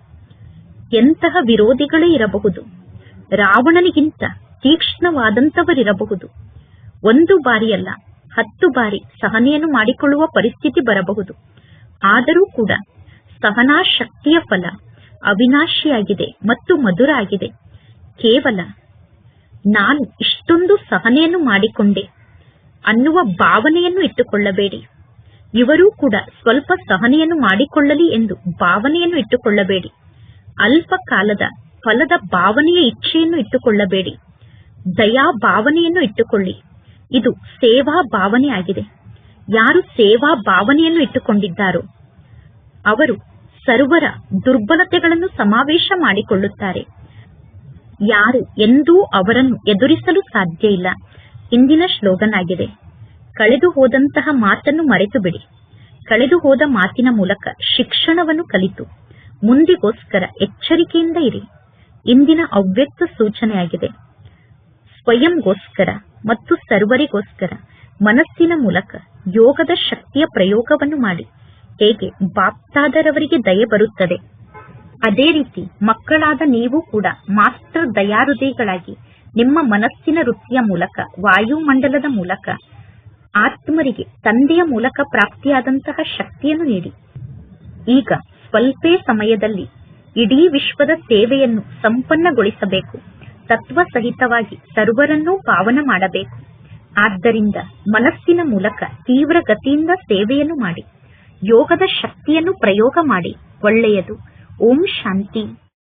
ಎಂತಹ ವಿರೋಧಿಗಳೇ ಇರಬಹುದು, ರಾವಣನಿಗಿಂತ ತೀಕ್ಷ್ಣವಾದಂತವರಿರಬಹುದು. ಒಂದು ಬಾರಿಯಲ್ಲ 10 ಬಾರಿ ಸಹನೆಯನ್ನು ಮಾಡಿಕೊಳ್ಳುವ ಪರಿಸ್ಥಿತಿ ಬರಬಹುದು. ಆದರೂ ಕೂಡ ಸಹನಾ ಶಕ್ತಿಯ ಫಲ ಅವಿನಾಶಿಯಾಗಿದೆ ಮತ್ತು ಮಧುರ ಆಗಿದೆ. ಕೇವಲ ನಾನು ಇಷ್ಟೊಂದು ಸಹನೆಯನ್ನು ಮಾಡಿಕೊಂಡೆ ಅನ್ನುವ ಭಾವನೆಯನ್ನು ಇಟ್ಟುಕೊಳ್ಳಬೇಡಿ. ಇವರೂ ಕೂಡ ಸ್ವಲ್ಪ ಸಹನೆಯನ್ನು ಮಾಡಿಕೊಳ್ಳಲಿ ಎಂದು ಭಾವನೆಯನ್ನು ಇಟ್ಟುಕೊಳ್ಳಬೇಡಿ. ಅಲ್ಪ ಕಾಲದ ಫಲದ ಭಾವನೆಯ ಇಚ್ಛೆಯನ್ನು ಇಟ್ಟುಕೊಳ್ಳಬೇಡಿ. ದಯಾ ಭಾವನೆಯನ್ನು ಇಟ್ಟುಕೊಳ್ಳಿ. ಇದು ಸೇವಾ ಭಾವನೆ ಆಗಿದೆ. ಯಾರು ಸೇವಾ ಭಾವನೆಯನ್ನು ಇಟ್ಟುಕೊಂಡಿದ್ದಾರೋ ಅವರು ಸರ್ವರ ದುರ್ಬಲತೆಗಳನ್ನು ಸಮಾವೇಶ ಮಾಡಿಕೊಳ್ಳುತ್ತಾರೆ. ಯಾರು ಎಂದೂ ಅವರನ್ನು ಎದುರಿಸಲು ಸಾಧ್ಯ ಇಲ್ಲ. ಇಂದಿನ ಶ್ಲೋಗನ್ ಆಗಿದೆ, ಕಳೆದು ಹೋದಂತಹ ಮಾತನ್ನು ಮರೆತು ಬಿಡಿ. ಕಳೆದು ಹೋದ ಮಾತಿನ ಮೂಲಕ ಶಿಕ್ಷಣವನ್ನು ಕಲಿತು ಮುಂದಿಗೋಸ್ಕರ ಎಚ್ಚರಿಕೆಯಿಂದ ಇರಿ. ಇಂದಿನ ಅವ್ಯಕ್ತ ಸೂಚನೆಯಾಗಿದೆ, ಸ್ವಯಂಗೋಸ್ಕರ ಮತ್ತು ಸರ್ವರಿಗೋಸ್ಕರ ಮನಸ್ಸಿನ ಮೂಲಕ ಯೋಗದ ಶಕ್ತಿಯ ಪ್ರಯೋಗವನ್ನು ಮಾಡಿ. ಹೇಗೆ ಬಾಪ್ತಾದರವರಿಗೆ ದಯೆ ಬರುತ್ತದೆ, ಅದೇ ರೀತಿ ಮಕ್ಕಳಾದ ನೀವು ಕೂಡ ಮಾಸ್ಟರ್ ದಯಾಹೃದಯಗಳಾಗಿ ನಿಮ್ಮ ಮನಸ್ಸಿನ ವೃತ್ತಿಯ ಮೂಲಕ, ವಾಯುಮಂಡಲದ ಮೂಲಕ ಆತ್ಮರಿಗೆ ತಂದೆಯ ಮೂಲಕ ಪ್ರಾಪ್ತಿಯಾದಂತಹ ಶಕ್ತಿಯನ್ನು ನೀಡಿ. ಈಗ ಸ್ವಲ್ಪೇ ಸಮಯದಲ್ಲಿ ಇಡೀ ವಿಶ್ವದ ಸೇವೆಯನ್ನು ಸಂಪನ್ನಗೊಳಿಸಬೇಕು. ತತ್ವ ಸಹಿತವಾಗಿ ಸರ್ವರನ್ನೂ ಪಾವನ ಮಾಡಬೇಕು. ಆದ್ದರಿಂದ ಮನಸ್ಸಿನ ಮೂಲಕ ತೀವ್ರ ಗತಿಯಿಂದ ಸೇವೆಯನ್ನು ಮಾಡಿ. ಯೋಗದ ಶಕ್ತಿಯನ್ನು ಪ್ರಯೋಗ ಮಾಡಿ. ಒಳ್ಳೆಯದು. ಓಂ ಶಾಂತಿ.